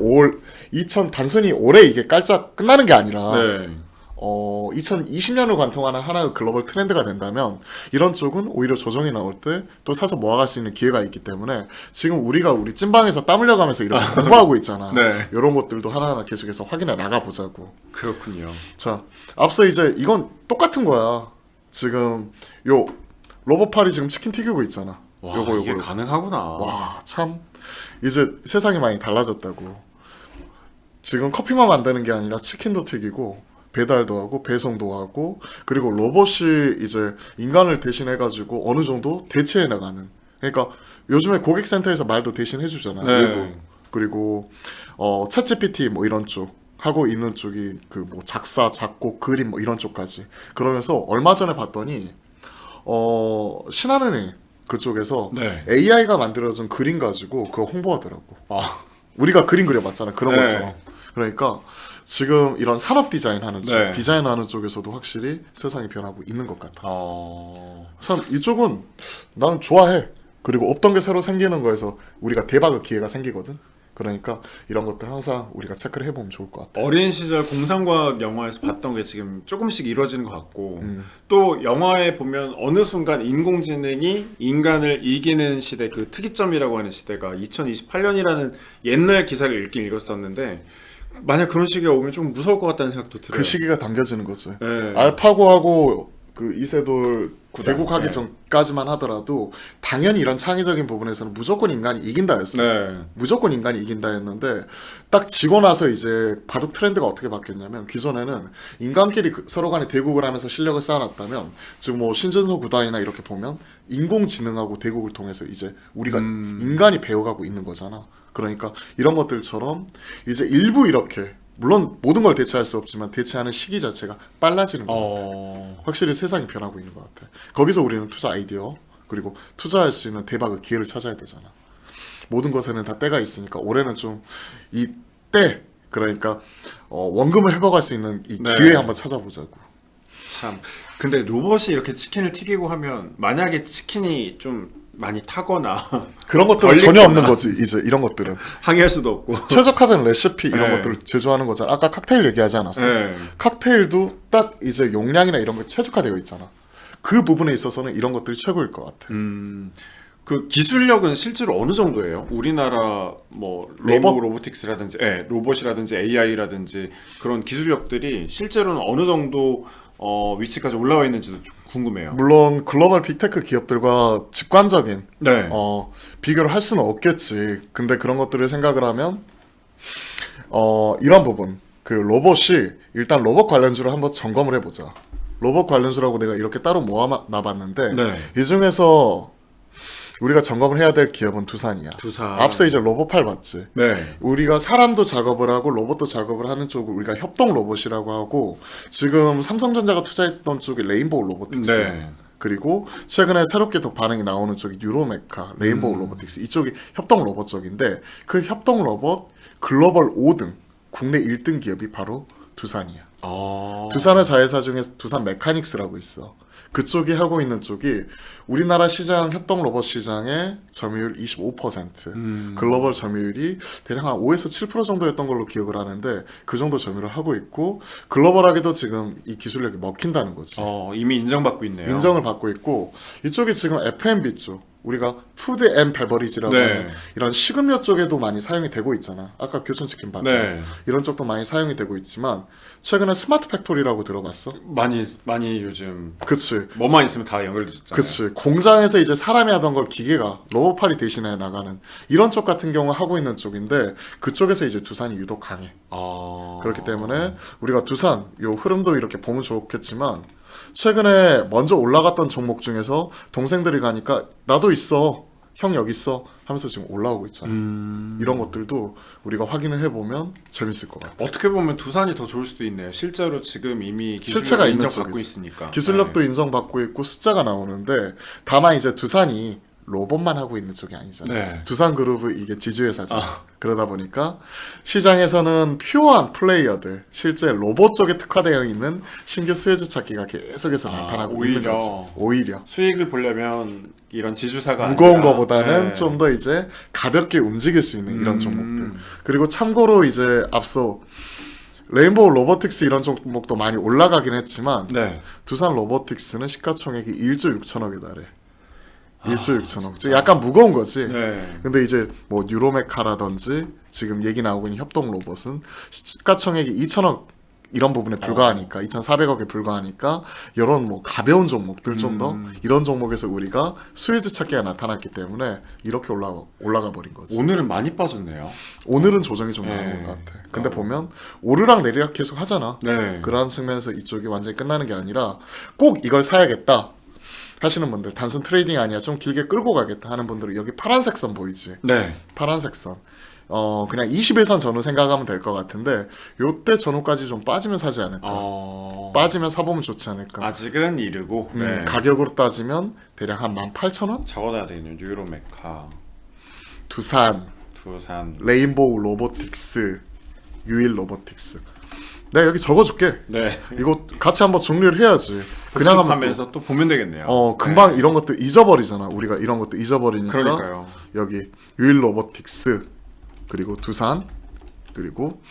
단순히 올해 이게 깔짝 끝나는 게 아니라 네. 2020년을 관통하는 하나의 글로벌 트렌드가 된다면 이런 쪽은 오히려 조정이 나올 때 또 사서 모아갈 수 있는 기회가 있기 때문에 지금 우리가 우리 찐방에서 땀 흘려가면서 이렇게 공부하고 있잖아. 네. 이런 것들도 하나하나 계속해서 확인해 나가보자고. 그렇군요. 자, 앞서 이제 이건 똑같은 거야. 지금 요 로봇팔이 지금 치킨 튀기고 있잖아. 와, 요거 이게 가능하구나. 와, 참 이제 세상이 많이 달라졌다고. 지금 커피만 만드는 게 아니라 치킨도 튀기고 배달도 하고 배송도 하고, 그리고 로봇이 이제 인간을 대신해가지고 어느 정도 대체해 나가는. 그러니까 요즘에 고객센터에서 말도 대신해 주잖아. 네. 일부. 그리고 챗GPT 뭐 이런 쪽 하고 있는 쪽이 그 뭐 작사, 작곡, 그림 뭐 이런 쪽까지. 그러면서 얼마 전에 봤더니 신한은행 그쪽에서 네. AI가 만들어준 그림 가지고 그거 홍보하더라고. 아, 우리가 그림 그려봤잖아. 그런 네. 것처럼. 그러니까 지금 이런 산업 디자인 하는 쪽, 네. 디자인 하는 쪽에서도 확실히 세상이 변하고 있는 것 같아. 어... 참 이쪽은 난 좋아해. 그리고 없던 게 새로 생기는 거에서 우리가 대박의 기회가 생기거든. 그러니까 이런 것들 항상 우리가 체크를 해보면 좋을 것 같아. 어린 시절 공상과학 영화에서 봤던 게 지금 조금씩 이루어지는 것 같고, 또 영화에 보면 어느 순간 인공지능이 인간을 이기는 시대, 그 특이점이라고 하는 시대가 2028년이라는 옛날 기사를 읽긴 읽었었는데, 만약 그런 시기가 오면 좀 무서울 것 같다는 생각도 들어요. 그 시기가 당겨지는 거지. 네. 알파고하고 그 이세돌 구단. 대국하기 네. 전까지만 하더라도 당연히 이런 창의적인 부분에서는 무조건 인간이 이긴다였어. 네. 무조건 인간이 이긴다였는데 딱 지고 나서 이제 바둑 트렌드가 어떻게 바뀌었냐면, 기존에는 인간끼리 서로 간에 대국을 하면서 실력을 쌓아놨다면 지금 뭐 신진서 구단이나 이렇게 보면 인공지능하고 대국을 통해서 이제 우리가 인간이 배워가고 있는 거잖아. 그러니까 이런 것들처럼 이제 일부 이렇게, 물론 모든 걸 대체할 수 없지만 대체하는 시기 자체가 빨라지는 것 같아. 확실히 세상이 변하고 있는 것 같아. 거기서 우리는 투자 아이디어, 그리고 투자할 수 있는 대박의 기회를 찾아야 되잖아. 모든 것에는 다 때가 있으니까 올해는 좀 이 때, 그러니까 원금을 회복할 수 있는 이 네. 기회 한번 찾아보자고. 참. 근데 로봇이 이렇게 치킨을 튀기고 하면, 만약에 치킨이 좀 많이 타거나 그런 것들은 전혀 없는 거지. 이제 이런 것들은 항의할 수도 없고. 최적화된 레시피 이런 네. 것들을 제조하는 거잖아. 아까 칵테일 얘기하지 않았어? 네. 칵테일도 딱 이제 용량이나 이런 거 최적화되어 있잖아. 그 부분에 있어서는 이런 것들이 최고일 것 같아. 그 기술력은 실제로 어느 정도예요? 우리나라 뭐 레인보우 로보틱스라든지, 로봇이라든지 AI라든지 그런 기술력들이 실제로는 어느 정도 위치까지 올라와 있는지도 좀 궁금해요. 물론 글로벌 빅테크 기업들과 직관적인 네. 비교를 할 수는 없겠지. 근데 그런 것들을 생각을 하면 이런 부분, 그 로봇이 일단 로봇 관련주를 한번 점검을 해보자. 로봇 관련주라고 내가 이렇게 따로 모아놔봤는데 네. 이 중에서 우리가 점검을 해야 될 기업은 두산이야. 두산. 앞서 이제 로봇팔 봤지. 네. 우리가 사람도 작업을 하고 로봇도 작업을 하는 쪽을 우리가 협동 로봇이라고 하고, 지금 삼성전자가 투자했던 쪽이 레인보우 로보틱스. 네. 그리고 최근에 새롭게 더 반응이 나오는 쪽이 뉴로메카, 레인보우 로보틱스. 이쪽이 협동 로봇 쪽인데, 그 협동 로봇 글로벌 5등, 국내 1등 기업이 바로 두산이야. 두산의 자회사 중에 두산 메카닉스라고 있어. 그쪽이 하고 있는 쪽이 우리나라 시장 협동 로봇 시장의 점유율 25%, 글로벌 점유율이 대략 한 5에서 7% 정도였던 걸로 기억을 하는데 그 정도 점유를 하고 있고, 글로벌하게도 지금 이 기술력이 먹힌다는 거지. 이미 인정받고 있네요. 인정을 받고 있고, 이쪽이 지금 F&B 쪽, 우리가 푸드 앤 베버리지라고 네. 하는 이런 식음료 쪽에도 많이 사용이 되고 있잖아. 아까 교촌치킨 봤잖아. 네. 이런 쪽도 많이 사용이 되고 있지만, 최근에 스마트 팩토리라고 들어봤어? 많이 요즘 그치. 뭐만 있으면 다 연결되잖아요. 그치. 공장에서 이제 사람이 하던 걸 기계가 로봇팔이 대신해 나가는 이런 쪽 같은 경우 하고 있는 쪽인데, 그쪽에서 이제 두산이 유독 강해. 그렇기 때문에 우리가 두산 요 흐름도 이렇게 보면 좋겠지만, 최근에 먼저 올라갔던 종목 중에서 동생들이 가니까 나도 있어, 형 여기 있어 하면서 지금 올라오고 있잖아. 이런 것들도 우리가 확인을 해보면 재밌을 것 같아. 어떻게 보면 두산이 더 좋을 수도 있네요. 실제로 지금 이미 실체가 기술력을 있는 인정받고 쪽이지. 있으니까. 기술력도 네. 인정받고 있고 숫자가 나오는데 다만 이제 두산이 로봇만 하고 있는 쪽이 아니잖아. 네. 두산 그룹은 이게 지주회사잖아. 그러다 보니까 시장에서는 퓨어한 플레이어들, 실제 로봇 쪽에 특화되어 있는 신규 수혜주 찾기가 계속해서 나타나고 있는 거지. 오히려 수익을 보려면 이런 지주사가 무거운 아니라, 거보다는 네. 좀 더 이제 가볍게 움직일 수 있는 이런 종목들. 그리고 참고로 이제 앞서 레인보우 로보틱스 이런 종목도 많이 올라가긴 했지만 네. 두산 로보틱스는 시가총액이 1조 6천억에 달해. 1조 6천억. 즉 약간 무거운 거지. 네. 근데 이제 뭐 뉴로메카라든지 지금 얘기 나오고 있는 협동 로봇은 시가총액이 2천억 이런 부분에 불과하니까 2,400억에 불과하니까 이런 뭐 가벼운 종목들 좀 더 이런 종목에서 우리가 수혜주 찾기가 나타났기 때문에 이렇게 올라가 버린 거지. 오늘은 많이 빠졌네요. 오늘은 조정이 좀 나온 것 같아. 근데 보면 오르락 내리락 계속 하잖아. 네. 그러한 측면에서 이쪽이 완전히 끝나는 게 아니라 꼭 이걸 사야겠다 하시는 분들, 단순 트레이딩이 아니라 좀 길게 끌고 가겠다 하는 분들은 여기 파란색 선 보이지? 네. 파란색 선. 그냥 21선 전후 생각하면 될 것 같은데 요때 전후까지 좀 빠지면 사지 않을까. 빠지면 사보면 좋지 않을까. 아직은 이르고 네. 가격으로 따지면 대략 한 18,000원? 적어놔야 되겠네요. 뉴로메카, 두산, 레인보우 로보틱스, 유일 로보틱스. 내가 여기 적어줄게. 네. 이거 같이 한번 정리를 해야지. 그냥 하면 하면서 또 보면 되겠네요. 금방 네. 이런 것들 잊어버리잖아. 우리가 이런 것들 잊어버리니까. 그러니까요. 여기 유일 로보틱스 그리고 두산 그리고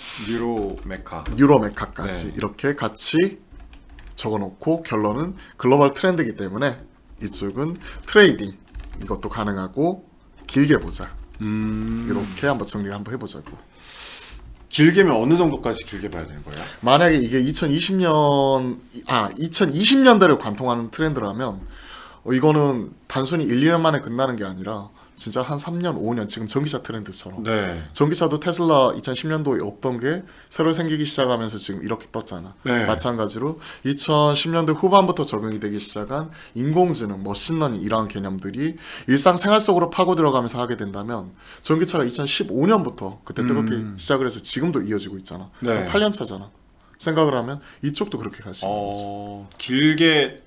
뉴로메카까지 네. 이렇게 같이 적어놓고 결론은 글로벌 트렌드이기 때문에 이쪽은 트레이딩 이것도 가능하고 길게 보자. 이렇게 한번 정리를 한번 해보자고. 길게면 어느 정도까지 길게 봐야 되는 거예요? 만약에 이게 2020년대를 관통하는 트렌드라면 이거는 단순히 1, 2년 만에 끝나는 게 아니라 진짜 한 3년, 5년 지금 전기차 트렌드처럼 네. 전기차도 테슬라 2010년도에 없던 게 새로 생기기 시작하면서 지금 이렇게 떴잖아. 네. 마찬가지로 2010년대 후반부터 적용이 되기 시작한 인공지능, 머신러닝 이러한 개념들이 일상생활 속으로 파고 들어가면서 하게 된다면 전기차가 2015년부터 그때 뜨겁게 시작을 해서 지금도 이어지고 있잖아. 네. 8년 차잖아. 생각을 하면 이쪽도 그렇게 갈 수 있는 거지. 길게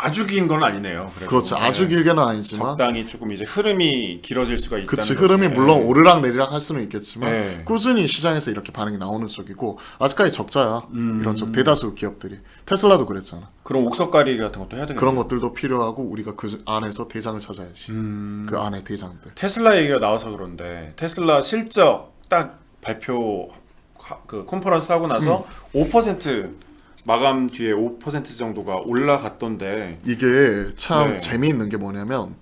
아주 긴 건 아니네요. 그래도. 그렇지. 아주 길게는 아니지만 적당히 조금 이제 흐름이 길어질 수가 있다는 그치. 거지. 흐름이 물론 오르락 내리락 할 수는 있겠지만 네. 꾸준히 시장에서 이렇게 반응이 나오는 쪽이고 아직까지 적자야. 이런 쪽 대다수 기업들이. 테슬라도 그랬잖아. 그럼 옥석가리 같은 것도 해야 되겠네요. 그런 것들도 필요하고 우리가 그 안에서 대장을 찾아야지. 그 안에 대장들. 테슬라 얘기가 나와서 그런데 테슬라 실적 딱 발표 그 컨퍼런스 하고 나서 5% 마감 뒤에 5% 정도가 올라갔던데 이게 참 네. 재미있는 게 뭐냐면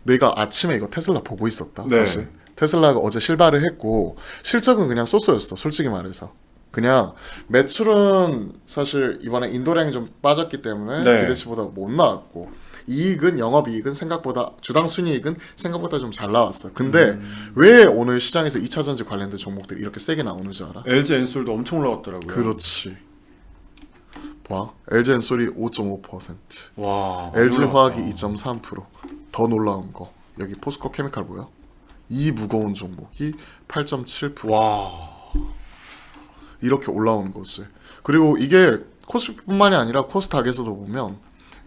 내가 아침에 이거 테슬라 보고 있었다. 네. 사실. 테슬라가 어제 실발을 했고 실적은 그냥 쏘쏘였어. 솔직히 말해서. 그냥 매출은 사실 이번에 인도량이 좀 빠졌기 때문에 네. 기대치보다 못 나왔고 이익은 영업이익은 생각보다 주당 순이익은 생각보다 좀 잘 나왔어. 근데 왜 오늘 시장에서 2차전지 관련된 종목들이 이렇게 세게 나오는 줄 알아? LG 엔솔도 엄청 올라갔더라고요. 그렇지. 봐. LG엔솔이 5.5%. 와. LG화학이 2.3%. 더 놀라운 거. 여기 포스코 케미칼 뭐야? 이 무거운 종목이 8.7%. 와. 이렇게 올라오는 거지. 그리고 이게 코스피뿐만이 아니라 코스닥에서도 보면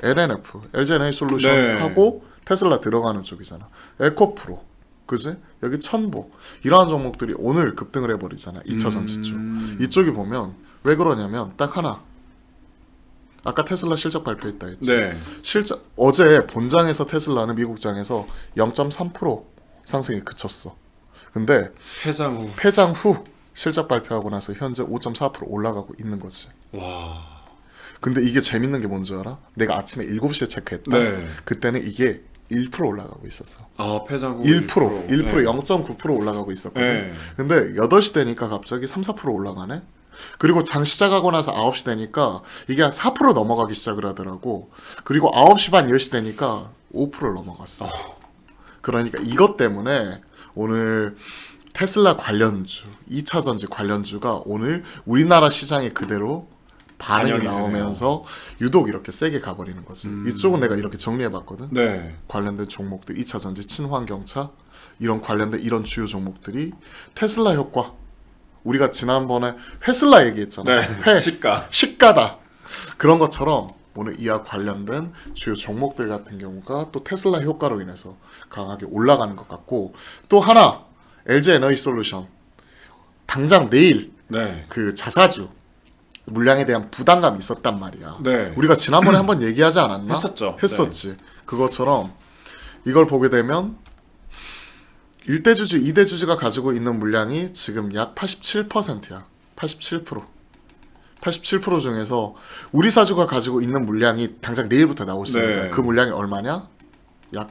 LNF, LG에너지 솔루션 네. 하고 테슬라 들어가는 쪽이잖아. 에코프로, 그지? 여기 천보 이러한 종목들이 오늘 급등을 해버리잖아. 2차 전지 쪽. 이쪽이 보면 왜 그러냐면 딱 하나. 아까 테슬라 실적 발표했다 했지. 네. 실적 어제 본장에서 테슬라는 미국장에서 0.3% 상승이 그쳤어. 근데 폐장 후 실적 발표하고 나서 현재 5.4% 올라가고 있는 거지. 와. 근데 이게 재밌는 게 뭔지 알아? 내가 아침에 7시에 체크했다. 네. 그때는 이게 1% 올라가고 있었어. 아, 폐장 후 1%, 1% 네. 0.9% 올라가고 있었거든. 네. 근데 8시 되니까 갑자기 3, 4% 올라가네. 그리고 장 시작하고 나서 9시 되니까 이게 4% 넘어가기 시작을 하더라고. 그리고 9시 반 10시 되니까 5%를 넘어갔어. 그러니까 이것 때문에 오늘 테슬라 관련주, 2차 전지 관련주가 오늘 우리나라 시장에 그대로 반응이 반영이 나오면서 유독 이렇게 세게 가버리는 거지. 이쪽은 내가 이렇게 정리해봤거든. 네. 관련된 종목들 2차 전지, 친환경차 이런 관련된 이런 주요 종목들이 테슬라 효과. 우리가 지난번에 회슬라 얘기했잖아. 네. 시가다. 그런 것처럼 오늘 이와 관련된 주요 종목들 같은 경우가 또 테슬라 효과로 인해서 강하게 올라가는 것 같고, 또 하나 LG 에너지 솔루션 당장 내일 네. 그 자사주 물량에 대한 부담감이 있었단 말이야. 네. 우리가 지난번에 한번 얘기하지 않았나? 했었지. 그것처럼 이걸 보게 되면 1대주주, 2대주주가 가지고 있는 물량이 지금 약 87%야. 87%. 87% 중에서 우리 사주가 가지고 있는 물량이 당장 내일부터 나올 수 있는 거야. 그 물량이 얼마냐? 약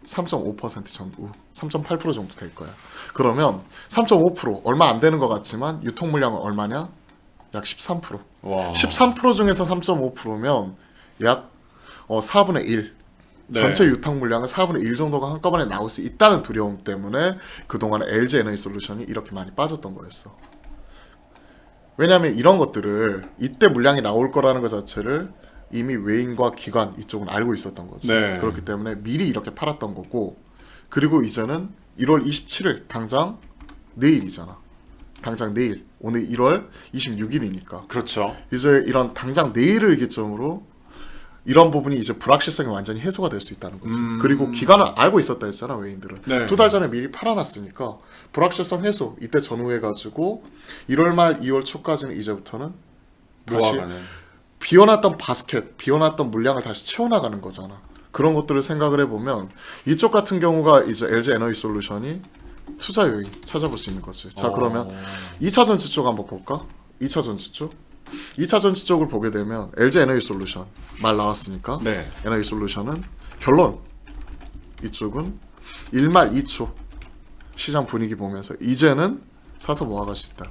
3.5% 정도, 3.8% 정도 될 거야. 그러면 3.5% 얼마 안 되는 것 같지만 유통 물량은 얼마냐? 약 13%. 와. 13% 중에서 3.5%면 약 4분의 1. 네. 전체 유통 물량은 4분의 1 정도가 한꺼번에 나올 수 있다는 두려움 때문에 그동안에 LG 에너지 솔루션이 이렇게 많이 빠졌던 거였어. 왜냐하면 이런 것들을 이때 물량이 나올 거라는 것 자체를 이미 외인과 기관 이쪽은 알고 있었던 거지. 네. 그렇기 때문에 미리 이렇게 팔았던 거고, 그리고 이제는 1월 27일 당장 내일이잖아. 당장 내일. 오늘 1월 26일이니까. 그렇죠. 이제 이런 당장 내일을 기점으로 이런 부분이 이제 불확실성이 완전히 해소가 될 수 있다는 거지. 그리고 기간을 알고 있었다 했잖아, 외인들은. 네. 2달 전에 미리 팔아놨으니까 불확실성 해소 이때 전후해가지고 1월 말 2월 초까지는 이제부터는 다시 모아가는. 비워놨던 바스켓, 비워놨던 물량을 다시 채워나가는 거잖아. 그런 것들을 생각을 해보면 이쪽 같은 경우가 이제 LG 에너지 솔루션이 투자 요인 찾아볼 수 있는 거지. 자, 그러면 2차 전지 쪽 한번 볼까? 2차 전지 쪽. 2차 전지 쪽을 보게 되면 LG 에너지 솔루션 말 나왔으니까 네. 에너지 솔루션은 결론 이쪽은 1말 2초 시장 분위기 보면서 이제는 사서 모아갈 수 있다.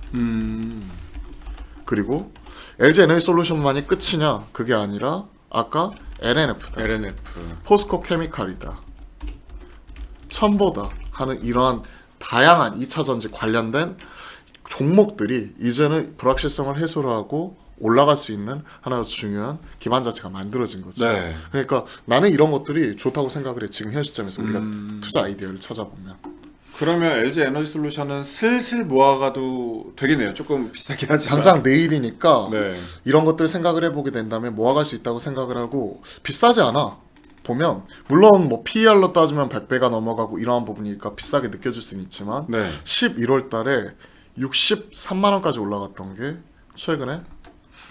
그리고 LG 에너지 솔루션만이 끝이냐? 그게 아니라 아까 LNF다. LNF. 포스코 케미칼이다. 첨보다 하는 이러한 다양한 2차 전지 관련된 종목들이 이제는 불확실성을 해소를 하고 올라갈 수 있는 하나의 중요한 기반 자체가 만들어진 거죠. 네. 그러니까 나는 이런 것들이 좋다고 생각을 해. 지금 현 시점에서 우리가 투자 아이디어를 찾아보면. 그러면 LG 에너지 솔루션은 슬슬 모아가도 되겠네요. 조금 비싸긴 하지만. 당장 내일이니까 네. 이런 것들 생각을 해보게 된다면 모아갈 수 있다고 생각을 하고, 비싸지 않아. 보면 물론 뭐 PER로 따지면 100배가 넘어가고 이러한 부분이니까 비싸게 느껴질 수는 있지만 네. 11월 달에 63만 원까지 올라갔던 게 최근에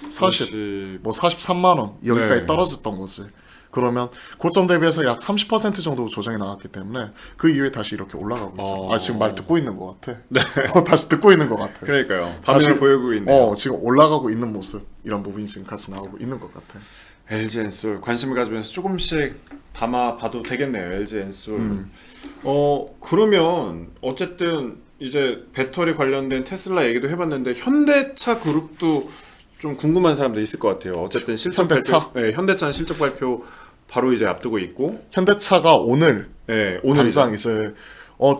43만 원 여기까지 네. 떨어졌던 거지. 그러면 고점 대비해서 약 30% 정도 조정이 나왔기 때문에 그 이후에 다시 이렇게 올라가고 있죠. 지금 말 듣고 있는 것 같아. 네. 다시 듣고 있는 것 같아. 그러니까요. 반응을 보이고 있네요. 지금 올라가고 있는 모습, 이런 부분이 지금 같이 나오고 있는 것 같아. LG 엔솔 관심을 가지면서 조금씩 담아봐도 되겠네요. LG 엔솔. 그러면 어쨌든 이제 배터리 관련된 테슬라 얘기도 해봤는데 현대차 그룹도 좀 궁금한 사람들 있을 것 같아요. 어쨌든 실적 현대차? 발표, 네, 현대차는 실적 발표 바로 이제 앞두고 있고, 현대차가 오늘 당장 이제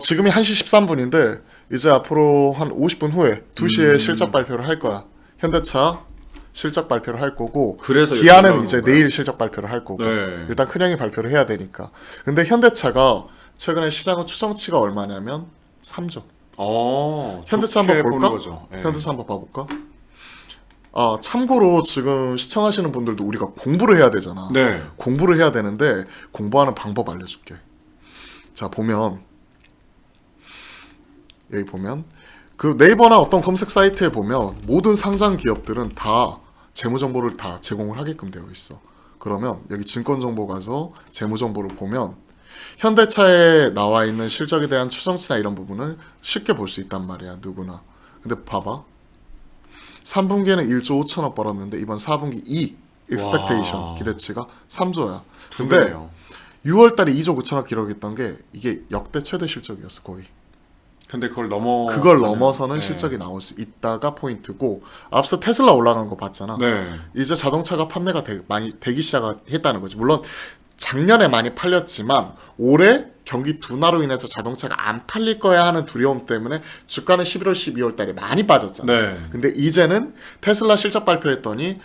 지금이 1시 13분인데 이제 앞으로 한 50분 후에 2시에 실적 발표를 할 거야. 현대차 실적 발표를 할 거고, 그래서 기아는 이제 내일 실적 발표를 할 거고. 네. 일단 큰형이 발표를 해야 되니까. 근데 현대차가 최근에 시장은 추정치가 얼마냐면 3조. 현대차 한번 볼까? 네. 현대차 한번 봐볼까? 참고로 지금 시청하시는 분들도 우리가 공부를 해야 되잖아. 네. 공부를 해야 되는데 공부하는 방법 알려줄게. 자, 보면 여기 보면 그 네이버나 어떤 검색 사이트에 보면 모든 상장 기업들은 다 재무 정보를 다 제공을 하게끔 되어 있어. 그러면 여기 증권 정보 가서 재무 정보를 보면 현대차에 나와 있는 실적에 대한 추정치나 이런 부분을 쉽게 볼 수 있단 말이야, 누구나. 근데 봐봐. 3분기에는 1조 5천억 벌었는데 이번 4분기 expectation 기대치가 3조야. 근데 6월 달에 2조 9천억 기록했던 게 이게 역대 최대 실적이었어, 거의. 근데 그걸 넘어서는 실적이 나올 수 있다가 포인트고, 앞서 테슬라 올라간 거 봤잖아. 네. 이제 자동차가 판매가 많이 되기 시작했다는 거지. 물론 작년에 많이 팔렸지만 올해 경기 둔화로 인해서 자동차가 안 팔릴 거야 하는 두려움 때문에 주가는 11월, 12월 달에 많이 빠졌잖아요. 네. 근데 이제는 테슬라 실적 발표했더니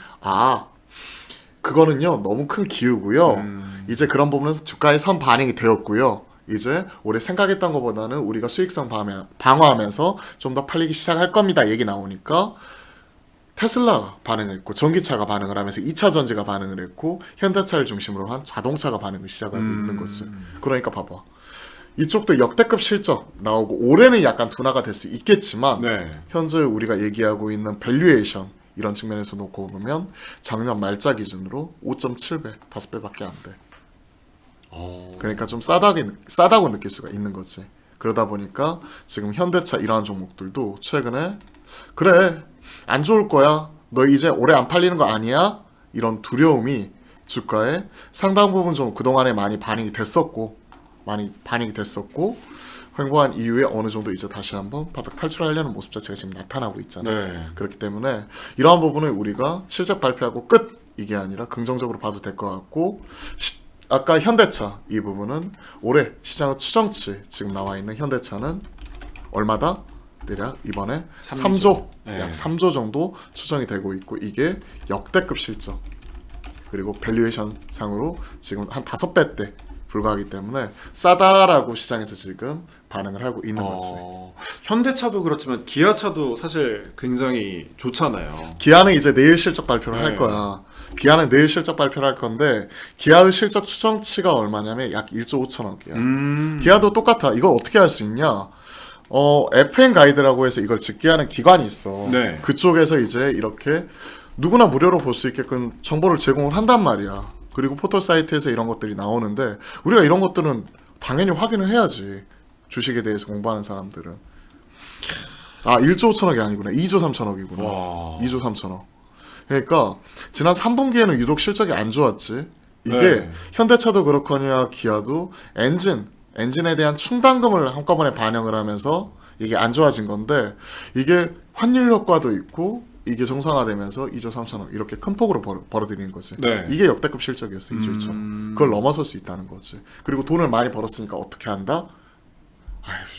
그거는요 너무 큰 기우고요. 이제 그런 부분은 주가에 선 반영이 되었고요. 이제 올해 생각했던 것보다는 우리가 수익성 방어하면서 좀 더 팔리기 시작할 겁니다. 얘기 나오니까 테슬라 반응했고 전기차가 반응을 하면서 2차 전지가 반응을 했고 현대차를 중심으로 한 자동차가 반응을 시작하고 있는 거지. 그러니까 봐봐. 이쪽도 역대급 실적 나오고 올해는 약간 둔화가 될 수 있겠지만 네. 현재 우리가 얘기하고 있는 밸류에이션 이런 측면에서 놓고 보면 작년 말자 기준으로 5.7배, 5배밖에 안 돼. 그러니까 좀 싸다고 느낄 수가 있는 거지. 그러다 보니까 지금 현대차 이러한 종목들도 최근에 그래 안 좋을 거야. 너 이제 올해 안 팔리는 거 아니야? 이런 두려움이 주가에 상당 부분 좀 그동안에 많이 반영이 됐었고 횡보한 이후에 어느 정도 이제 다시 한번 바닥 탈출하려는 모습 자체가 지금 나타나고 있잖아요. 네. 그렇기 때문에 이러한 부분을 우리가 실적 발표하고 끝 이게 아니라 긍정적으로 봐도 될 것 같고 아까 현대차 이 부분은 올해 시장의 추정치 지금 나와 있는 현대차는 얼마다? 대략 이번에 3조 네. 약 3조 정도 추정이 되고 있고 이게 역대급 실적 그리고 밸류에이션 상으로 지금 한 5배대 불과하기 때문에 싸다라고 시장에서 지금 반응을 하고 있는 거지. 현대차도 그렇지만 기아차도 사실 굉장히 좋잖아요. 기아는 이제 내일 실적 발표를 네. 할 거야. 기아는 내일 실적 발표를 할 건데 기아의 실적 추정치가 얼마냐면 약 1조 5천억이야. 기아도 똑같아. 이걸 어떻게 할 수 있냐? FN 가이드라고 해서 이걸 집계하는 기관이 있어. 네. 그쪽에서 이제 이렇게 누구나 무료로 볼 수 있게끔 정보를 제공을 한단 말이야. 그리고 포털 사이트에서 이런 것들이 나오는데 우리가 이런 것들은 당연히 확인을 해야지. 주식에 대해서 공부하는 사람들은. 1조 5천억이 아니구나. 2조 3천억이구나. 와. 2조 3천억. 그러니까 지난 3분기에는 유독 실적이 안 좋았지. 이게 네. 현대차도 그렇거냐 기아도 엔진에 대한 충당금을 한꺼번에 반영을 하면서 이게 안 좋아진 건데 이게 환율 효과도 있고 이게 정상화되면서 2조 3천억 이렇게 큰 폭으로 벌어들이는 거지. 네. 이게 역대급 실적이었어. 2조 2천억. 그걸 넘어설 수 있다는 거지. 그리고 돈을 많이 벌었으니까 어떻게 한다?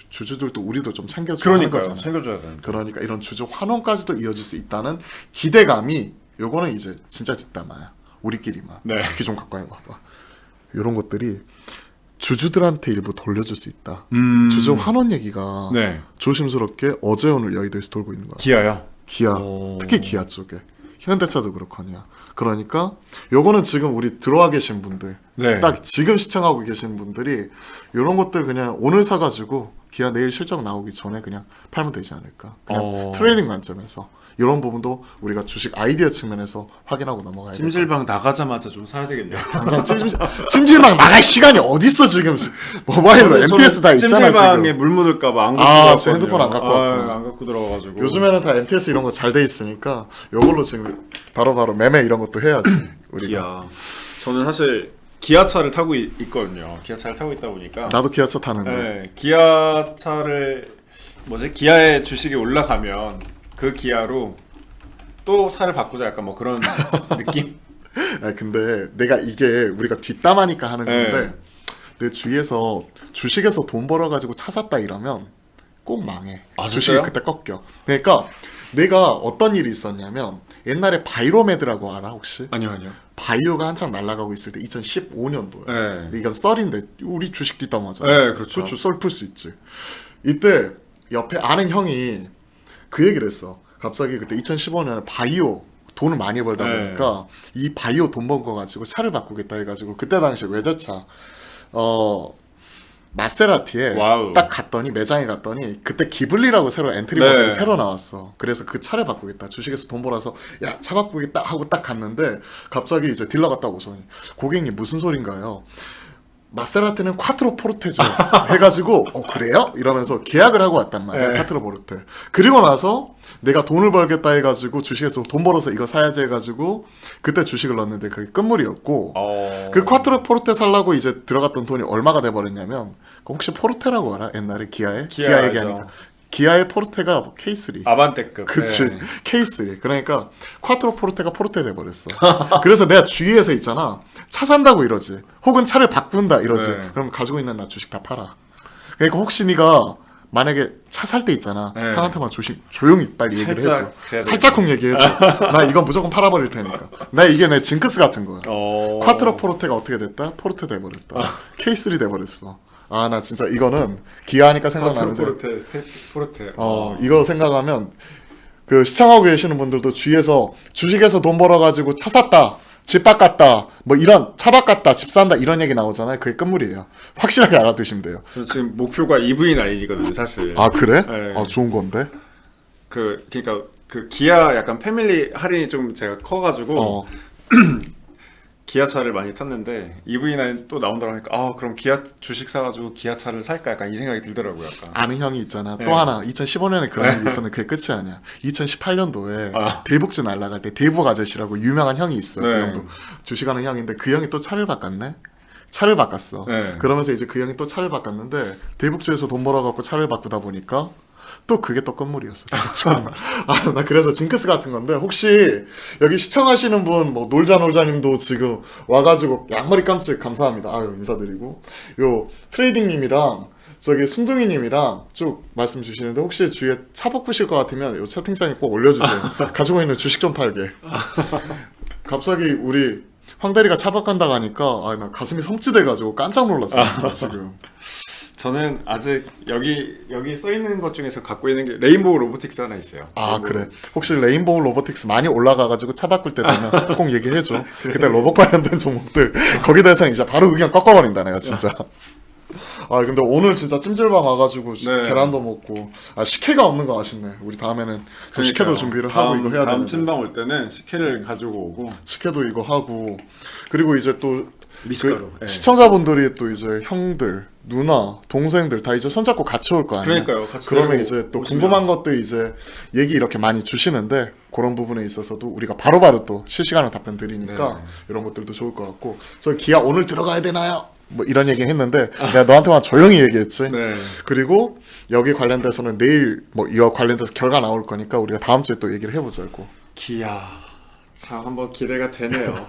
주주들도 우리도 좀 챙겨줘야 하는 그러니까요. 거잖아. 챙겨줘야 되는. 그러니까 이런 주주 환원까지도 이어질 수 있다는 기대감이 요거는 이제 진짜 뒷담화야. 우리끼리만. 네. 귀 좀 갖고 와봐. 이런 것들이 주주들한테 일부 돌려줄 수 있다. 주주 환원 얘기가 네. 조심스럽게 어제 오늘 여의도에서 돌고 있는 거야. 기아요? 기아, 특히 기아 쪽에. 현대차도 그렇거냐. 그러니까 요거는 지금 우리 들어와 계신 분들 네. 딱 지금 시청하고 계신 분들이 이런 것들 그냥 오늘 사가지고 기아 내일 실적 나오기 전에 그냥 팔면 되지 않을까. 그냥 트레이딩 관점에서 이런 부분도 우리가 주식 아이디어 측면에서 확인하고 넘어가야 돼. 찜질방 나가자마자 좀 사야 되겠네요. 당장 찜질방 나갈 시간이 어딨어 지금. 모바일로 MTS 다 있잖아 찜질방에 지금. 물 묻을까봐 안 갖고 들어갔거든요. 진짜 핸드폰 안 갖고 왔구나. 안 갖고 들어가가지고. 요즘에는 다 MTS 이런 거 잘 돼 있으니까 요걸로 지금 바로바로 매매 이런 것도 해야지. 우리가. 기아. 저는 사실 기아차를 타고 있거든요. 기아차를 타고 있다 보니까. 나도 기아차 타는데. 네, 기아차를 기아의 주식이 올라가면 그 기아로 또 차를 바꾸자 약간 뭐 그런 느낌? 근데 내가 이게 우리가 뒷담화니까 하는 건데 네. 내 주위에서 주식에서 돈 벌어가지고 차 샀다 이러면 꼭 망해. 주식이 진짜요? 그때 꺾여. 그러니까 내가 어떤 일이 있었냐면 옛날에 바이로메드라고 알아 혹시? 아니요. 바이오가 한창 날아가고 있을 때 2015년도야. 네. 이건 썰인데 우리 주식 뒷담화잖아. 네, 그렇죠. 썰 풀 수 있지. 이때 옆에 아는 형이 그 얘기를 했어. 갑자기 그때 2015년에 바이오 돈을 많이 벌다 네. 보니까 이 바이오 돈 번 거 가지고 차를 바꾸겠다 해가지고 그때 당시에 외제차 마세라티에 와우. 딱 갔더니 매장에 갔더니 그때 기블리라고 새로 엔트리 네. 버전이 새로 나왔어. 그래서 그 차를 바꾸겠다. 주식에서 돈 벌어서 야 차 바꾸겠다 하고 딱 갔는데 갑자기 이제 딜러 갔다 오더니 고객님 무슨 소린가요? 마세라티는 콰트로 포르테죠. 해가지고 그래요? 이러면서 계약을 하고 왔단 말이야. 네. 콰트로 포르테. 그리고 나서 내가 돈을 벌겠다 해가지고 주식에서 돈 벌어서 이거 사야지 해가지고 그때 주식을 넣었는데 그게 끝물이었고 그 콰트로 포르테 살라고 이제 들어갔던 돈이 얼마가 돼버렸냐면 혹시 포르테라고 알아? 옛날에 기아 알죠. 얘기하니까 기아의 포르테가 뭐 K3. 아반떼급. 그치. 네. K3. 그러니까 콰트로 포르테가 포르테 돼버렸어. 그래서 내가 주위에서 있잖아. 차 산다고 이러지. 혹은 차를 바꾼다 이러지. 네. 그럼 가지고 있는 나 주식 다 팔아. 그러니까 혹시 네가 만약에 차 살 때 있잖아. 네. 형한테만 조용히 빨리 얘기를 살짝 해줘. 그래야 살짝쿵 얘기해줘. 나 이건 무조건 팔아버릴 테니까. 이게 내 징크스 같은 거야. 콰트로 포르테가 어떻게 됐다? 포르테 돼버렸다. K3 돼버렸어. 아, 나 진짜 이거는 기아하니까 생각나는데. 포르테. 이거 생각하면 그 시청하고 계시는 분들도 주위에서 주식에서 돈 벌어가지고 차 샀다, 집 바꿨다, 뭐 이런 차 바꿨다, 집 산다 이런 얘기 나오잖아요. 그게 끝물이에요. 확실하게 알아두시면 돼요. 저 지금 목표가 EV9이거든요, 사실. 아 그래? 네. 아 좋은 건데. 그러니까 그 기아 약간 패밀리 할인이 좀 제가 커가지고 기아차를 많이 탔는데 EV9 또 나온다고 하니까 그럼 기아 주식 사가지고 기아차를 살까 약간 이 생각이 들더라고요. 약간. 아는 형이 있잖아. 네. 또 하나 2015년에 그런 일이 있었는데 그게 끝이 아니야. 2018년도에 대북주 날라갈 때 대북 아저씨라고 유명한 형이 있어. 네. 그 형도 주식하는 형인데 그 형이 또 차를 바꿨네. 차를 바꿨어. 네. 그러면서 이제 그 형이 또 차를 바꿨는데 대북주에서 돈 벌어갖고 차를 바꾸다 보니까 또 그게 또 끝물이었어. 나 그래서 징크스 같은 건데 혹시 여기 시청하시는 분 뭐 놀자님도 지금 와가지고 양머리 깜찍 감사합니다. 아유 인사드리고 요 트레이딩님이랑 저기 순둥이님이랑 쭉 말씀 주시는데 혹시 주위에 차 바꾸실 것 같으면 요 채팅창에 꼭 올려주세요. 가지고 있는 주식 좀 팔게. 갑자기 우리 황대리가 차 바꾼다고 하니까 나 가슴이 섬찟해가지고 깜짝 놀랐어요. 지금. 저는 아직 여기 써 있는 것 중에서 갖고 있는 게 레인보우 로보틱스 하나 있어요. 아 그래. 혹시 레인보우 로보틱스 많이 올라가가지고 차 바꿀 때 되면 꼭 얘기해줘. 그때 로봇 관련된 종목들 거기 대해서는 이제 바로 의견 꺾어버린다 내가 진짜. 근데 오늘 진짜 찜질방 와가지고 네. 계란도 먹고 식혜가 없는 거 아쉽네. 우리 다음에는 좀 식혜도 준비를 하고 이거 해야 다음 되는데. 찜방 올 때는 식혜를 가지고 오고 식혜도 이거 하고 그리고 이제 또 미숫가루. 그 시청자분들이 또 이제 형들, 누나, 동생들 다 이제 손잡고 같이 올 거 아니야. 그러니까요. 같이 그러면 데리고 이제 또 오시면. 궁금한 것들 이제 얘기 이렇게 많이 주시는데 그런 부분에 있어서도 우리가 바로바로 또 실시간으로 답변 드리니까 네. 이런 것들도 좋을 것 같고 저 기아 오늘 들어가야 되나요? 뭐 이런 얘기 했는데 내가 너한테만 조용히 얘기했지. 네. 그리고 여기 관련돼서는 내일 뭐 이거 관련돼서 결과 나올 거니까 우리가 다음 주에 또 얘기를 해보자고. 기아. 자, 한번 기대가 되네요.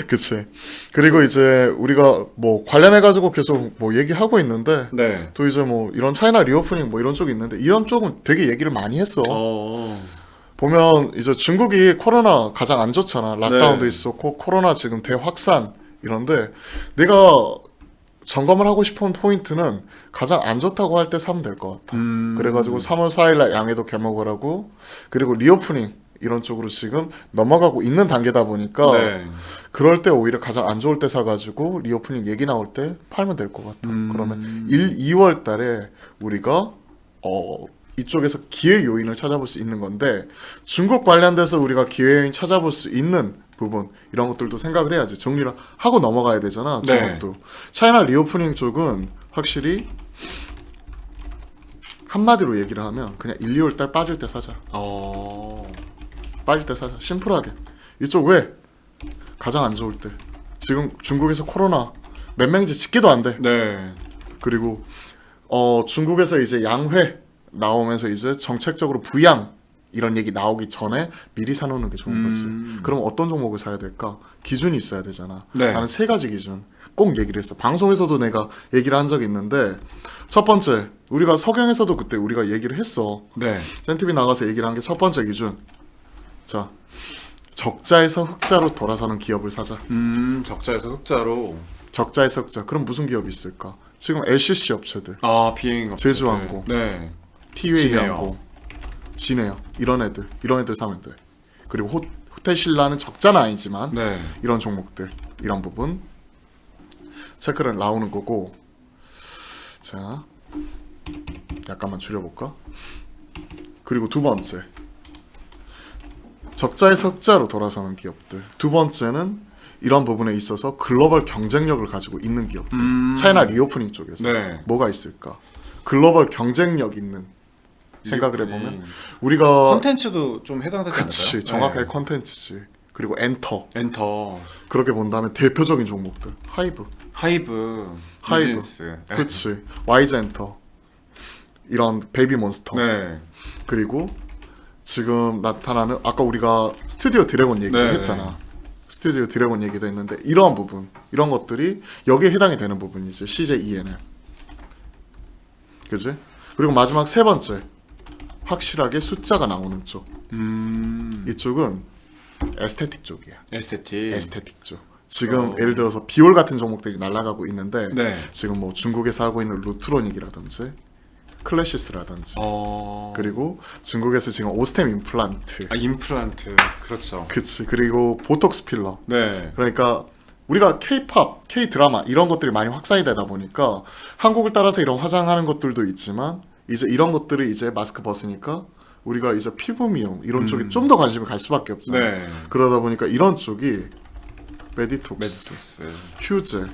그치. 그리고 이제 우리가 뭐 관련해가지고 계속 뭐 얘기하고 있는데 네. 또 이제 뭐 이런 차이나 리오프닝 뭐 이런 쪽이 있는데 이런 쪽은 되게 얘기를 많이 했어. 보면 이제 중국이 코로나 가장 안 좋잖아. 락다운도 네. 있었고 코로나 지금 대확산 이런데 내가 점검을 하고 싶은 포인트는 가장 안 좋다고 할 때 사면 될 것 같아. 그래가지고 3월 4일날 양해도 개목을 하고 그리고 리오프닝 이런 쪽으로 지금 넘어가고 있는 단계다 보니까 네. 그럴 때 오히려 가장 안 좋을 때 사가지고 리오프닝 얘기 나올 때 팔면 될 것 같아. 그러면 1, 2월 달에 우리가 이쪽에서 기회 요인을 찾아볼 수 있는 건데 중국 관련돼서 우리가 기회 요인 찾아볼 수 있는 부분 이런 것들도 생각을 해야지. 정리를 하고 넘어가야 되잖아. 중국도. 네. 차이나 리오프닝 쪽은 확실히 한마디로 얘기를 하면 그냥 1, 2월 달 빠질 때 사자. 빠질 때 사자. 심플하게. 이쪽 왜? 가장 안 좋을 때. 지금 중국에서 코로나 몇 명인지 집계도 안 돼. 네. 그리고 중국에서 이제 양회 나오면서 이제 정책적으로 부양 이런 얘기 나오기 전에 미리 사놓는 게 좋은 거지. 그럼 어떤 종목을 사야 될까? 기준이 있어야 되잖아. 네. 나는 3가지 기준 꼭 얘기를 했어. 방송에서도 내가 얘기를 한 적이 있는데 첫 번째 우리가 석영에서도 그때 우리가 얘기를 했어. 네. 센티비 나가서 얘기를 한 게 첫 번째 기준. 자, 적자에서 흑자로 돌아서는 기업을 사자. 적자에서 흑자로. 적자에서 흑자. 그럼 무슨 기업이 있을까? 지금 LCC 업체들. 비행 업체들. 제주항공. 네. 티웨이항공. 진에어. 이런 애들 사면 돼. 그리고 호텔 신라는 적자는 아니지만 네. 이런 종목들, 이런 부분 체크를 나오는 거고. 자, 약간만 줄여볼까? 그리고 두 번째 적자에서 흑자로 돌아서는 기업들. 두 번째는 이런 부분에 있어서 글로벌 경쟁력을 가지고 있는 기업들. 차이나 리오프닝 쪽에서 네. 뭐가 있을까? 글로벌 경쟁력 있는 생각을 해보면 우리가 콘텐츠도 좀 해당되지 않을까요? 그치, 정확하게 콘텐츠지. 그리고 엔터. 그렇게 본다면 대표적인 종목들. 하이브, 하이브, 하이브. 비즈니스. 그치. 와이즈 엔터. 이런 베이비 몬스터. 네. 그리고 지금 나타나는 아까 우리가 스튜디오 드래곤 얘기도 네. 했잖아. 스튜디오 드래곤 얘기도 했는데 이러한 부분, 이런 것들이 여기에 해당이 되는 부분이지. CJ ENM. 그지? 그리고 마지막 세 번째, 확실하게 숫자가 나오는 쪽. 이쪽은 에스테틱 쪽이야. 에스테틱. 에스테틱 쪽. 지금 예를 들어서 비올 같은 종목들이 날아가고 있는데 네. 지금 뭐 중국에서 하고 있는 루트로닉이라든지 클래시스라든지 그리고 중국에서 지금 오스템 임플란트. 아, 임플란트. 그렇죠. 그치. 그리고 보톡스 필러. 네. 그러니까 우리가 K-팝, K-드라마 이런 것들이 많이 확산이 되다 보니까 한국을 따라서 이런 화장하는 것들도 있지만 이제 이런 것들을 이제 마스크 벗으니까 우리가 이제 피부 미용 이런 쪽에 좀 더 관심이 갈 수밖에 없잖아요. 네. 그러다 보니까 이런 쪽이 메디톡스, 메디톡스. 휴젤,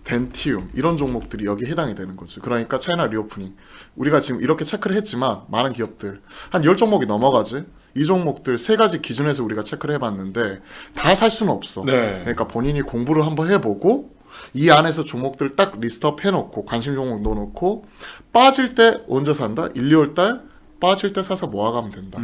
덴티움 이런 종목들이 여기에 해당이 되는 거죠. 그러니까 차이나 리오프닝 우리가 지금 이렇게 체크를 했지만 많은 기업들 한 10종목이 넘어가지 이 종목들 세 가지 기준에서 우리가 체크를 해봤는데 다 살 수는 없어. 네. 그러니까 본인이 공부를 한번 해보고 이 안에서 종목들 딱 리스트업 해놓고 관심 종목 넣어놓고 빠질 때 언제 산다? 1, 2월 달 빠질 때 사서 모아가면 된다.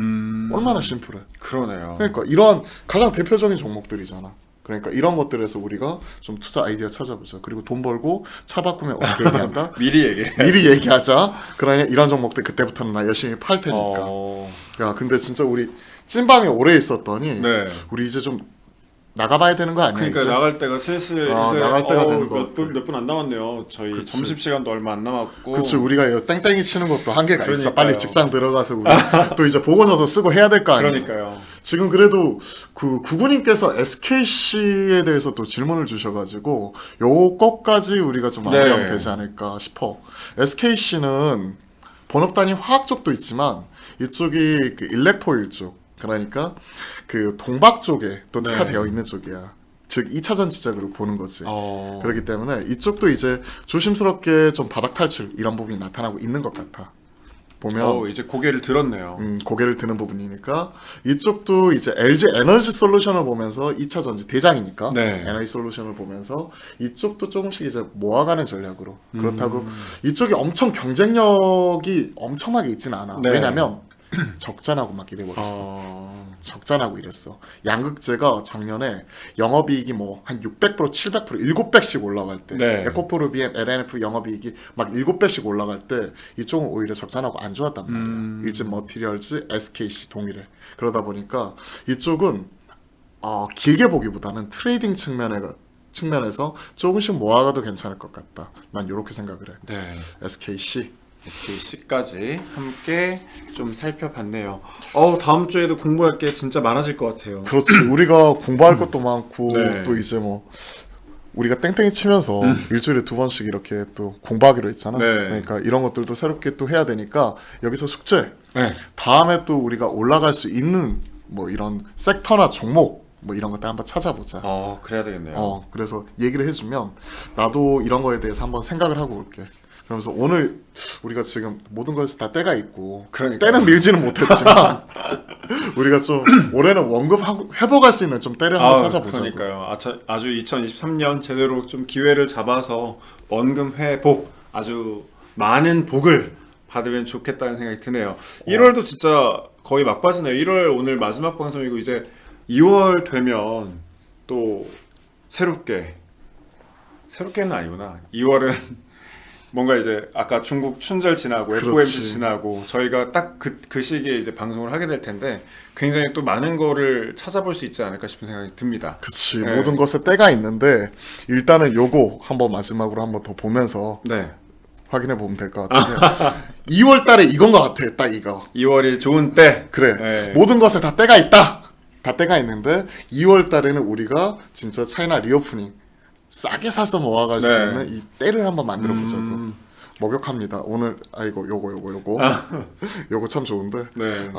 얼마나 심플해. 그러네요. 그러니까 이런 가장 대표적인 종목들이잖아. 그러니까 이런 것들에서 우리가 좀 투자 아이디어 찾아보자. 그리고 돈 벌고 차 바꾸면 어떻게 얘기한다? 미리 얘기해. 미리 얘기하자. 그러냐 이런 종목들 그때부터는 나 열심히 팔 테니까. 야 근데 진짜 우리 찐방에 오래 있었더니 네. 우리 이제 좀 나가봐야 되는 거 아니야? 그러니까 이제? 나갈 때가 슬슬 나갈 때가 되는 것 같아. 몇 분 안 남았네요. 저희 그치. 점심 시간도 얼마 안 남았고. 그치 우리가 이거 땡땡이 치는 것도 한계가 있어. 그러니까요. 빨리 직장 들어가서 우리 또 이제 보고서도 쓰고 해야 될 거 아니야. 그러니까요. 지금 그래도 그 구구님께서 SKC에 대해서 또 질문을 주셔가지고 요것까지 우리가 좀 마무리하면 네. 되지 않을까 싶어. SKC는 본업 단위 화학 쪽도 있지만 이쪽이 그 일렉포일 쪽 그러니까 그 동박 쪽에 또 네. 특화되어 있는 쪽이야. 즉 2차 전지적으로 보는 거지. 어. 그렇기 때문에 이쪽도 이제 조심스럽게 좀 바닥 탈출 이런 부분이 나타나고 있는 것 같아. 보면 이제 고개를 들었네요. 고개를 드는 부분이니까 이쪽도 이제 LG 에너지 솔루션을 보면서 2차 전지 대장이니까 네. 에너지 솔루션을 보면서 이쪽도 조금씩 이제 모아가는 전략으로 그렇다고 이쪽이 엄청 경쟁력이 엄청나게 있지는 않아. 네. 왜냐면 적자나고 막 이래버렸어. 적자나고 이랬어. 양극재가 작년에 영업이익이 뭐 한 600%, 700%, 7배씩 올라갈 때 네. 에코프로 BM, LNF 영업이익이 막 7배씩 올라갈 때 이쪽은 오히려 적자나고 안 좋았단 말이야. 일진 머티리얼즈, SKC 동일해. 그러다 보니까 이쪽은 길게 보기보다는 트레이딩 측면에서 조금씩 모아가도 괜찮을 것 같다. 난 이렇게 생각을 해. 네. SKC SKC까지 함께 좀 살펴봤네요. 다음 주에도 공부할 게 진짜 많아질 것 같아요. 그렇지. 우리가 공부할 것도 많고 네. 또 이제 뭐 우리가 땡땡이 치면서 일주일에 2번씩 이렇게 또 공부하기로 했잖아. 네. 그러니까 이런 것들도 새롭게 또 해야 되니까 여기서 숙제. 네. 다음에 또 우리가 올라갈 수 있는 뭐 이런 섹터나 종목 뭐 이런 것들 한번 찾아보자. 그래야 되겠네요. 그래서 얘기를 해주면 나도 이런 거에 대해서 한번 생각을 하고 올게. 그러면서 오늘 우리가 지금 모든 것에서 다 때가 있고 그러니까요. 때는 밀지는 못했지만 우리가 좀 올해는 원금 회복할 수 있는 좀 때를 한번 찾아보자고. 그러니까요. 아주 2023년 제대로 좀 기회를 잡아서 원금 회복 아주 많은 복을 받으면 좋겠다는 생각이 드네요. 1월도 진짜 거의 막바지네요. 1월 오늘 마지막 방송이고 이제 2월 되면 또 새롭게는 아니구나. 2월은 뭔가 이제 아까 중국 춘절 지나고 그렇지. FOMC 지나고 저희가 딱 그 시기에 이제 방송을 하게 될 텐데 굉장히 또 많은 거를 찾아볼 수 있지 않을까 싶은 생각이 듭니다. 그치. 네. 모든 것에 때가 있는데 일단은 요거 한번 마지막으로 한번 더 보면서 네. 확인해 보면 될 것 같은데 2월 달에 이건 것 같아. 딱 이거. 2월이 좋은 때. 그래. 네. 모든 것에 다 때가 있다. 다 때가 있는데 2월 달에는 우리가 진짜 차이나 리오프닝 싸게 사서 모아갈 수 네. 있는 이 때를 한번 만들어 보자고. 목욕합니다. 오늘 요거 참 좋은데. 네.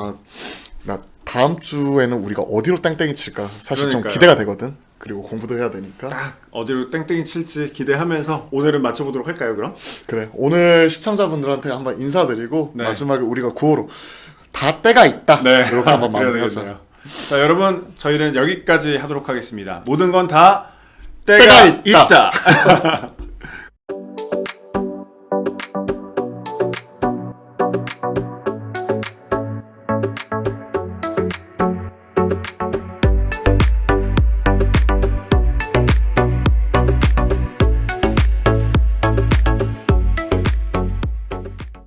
나 다음 주에는 우리가 어디로 땡땡이 칠까 사실 좀 그러니까요. 기대가 되거든. 그리고 공부도 해야 되니까. 딱 어디로 땡땡이 칠지 기대하면서 오늘은 맞춰보도록 할까요, 그럼? 그래. 오늘 시청자분들한테 한번 인사드리고 네. 마지막에 우리가 구호로 다 때가 있다. 네. 이렇게 한번 그래야 마무리하자. 되겠네요. 자, 여러분, 저희는 여기까지 하도록 하겠습니다. 모든 건 다 때가 때가 있다.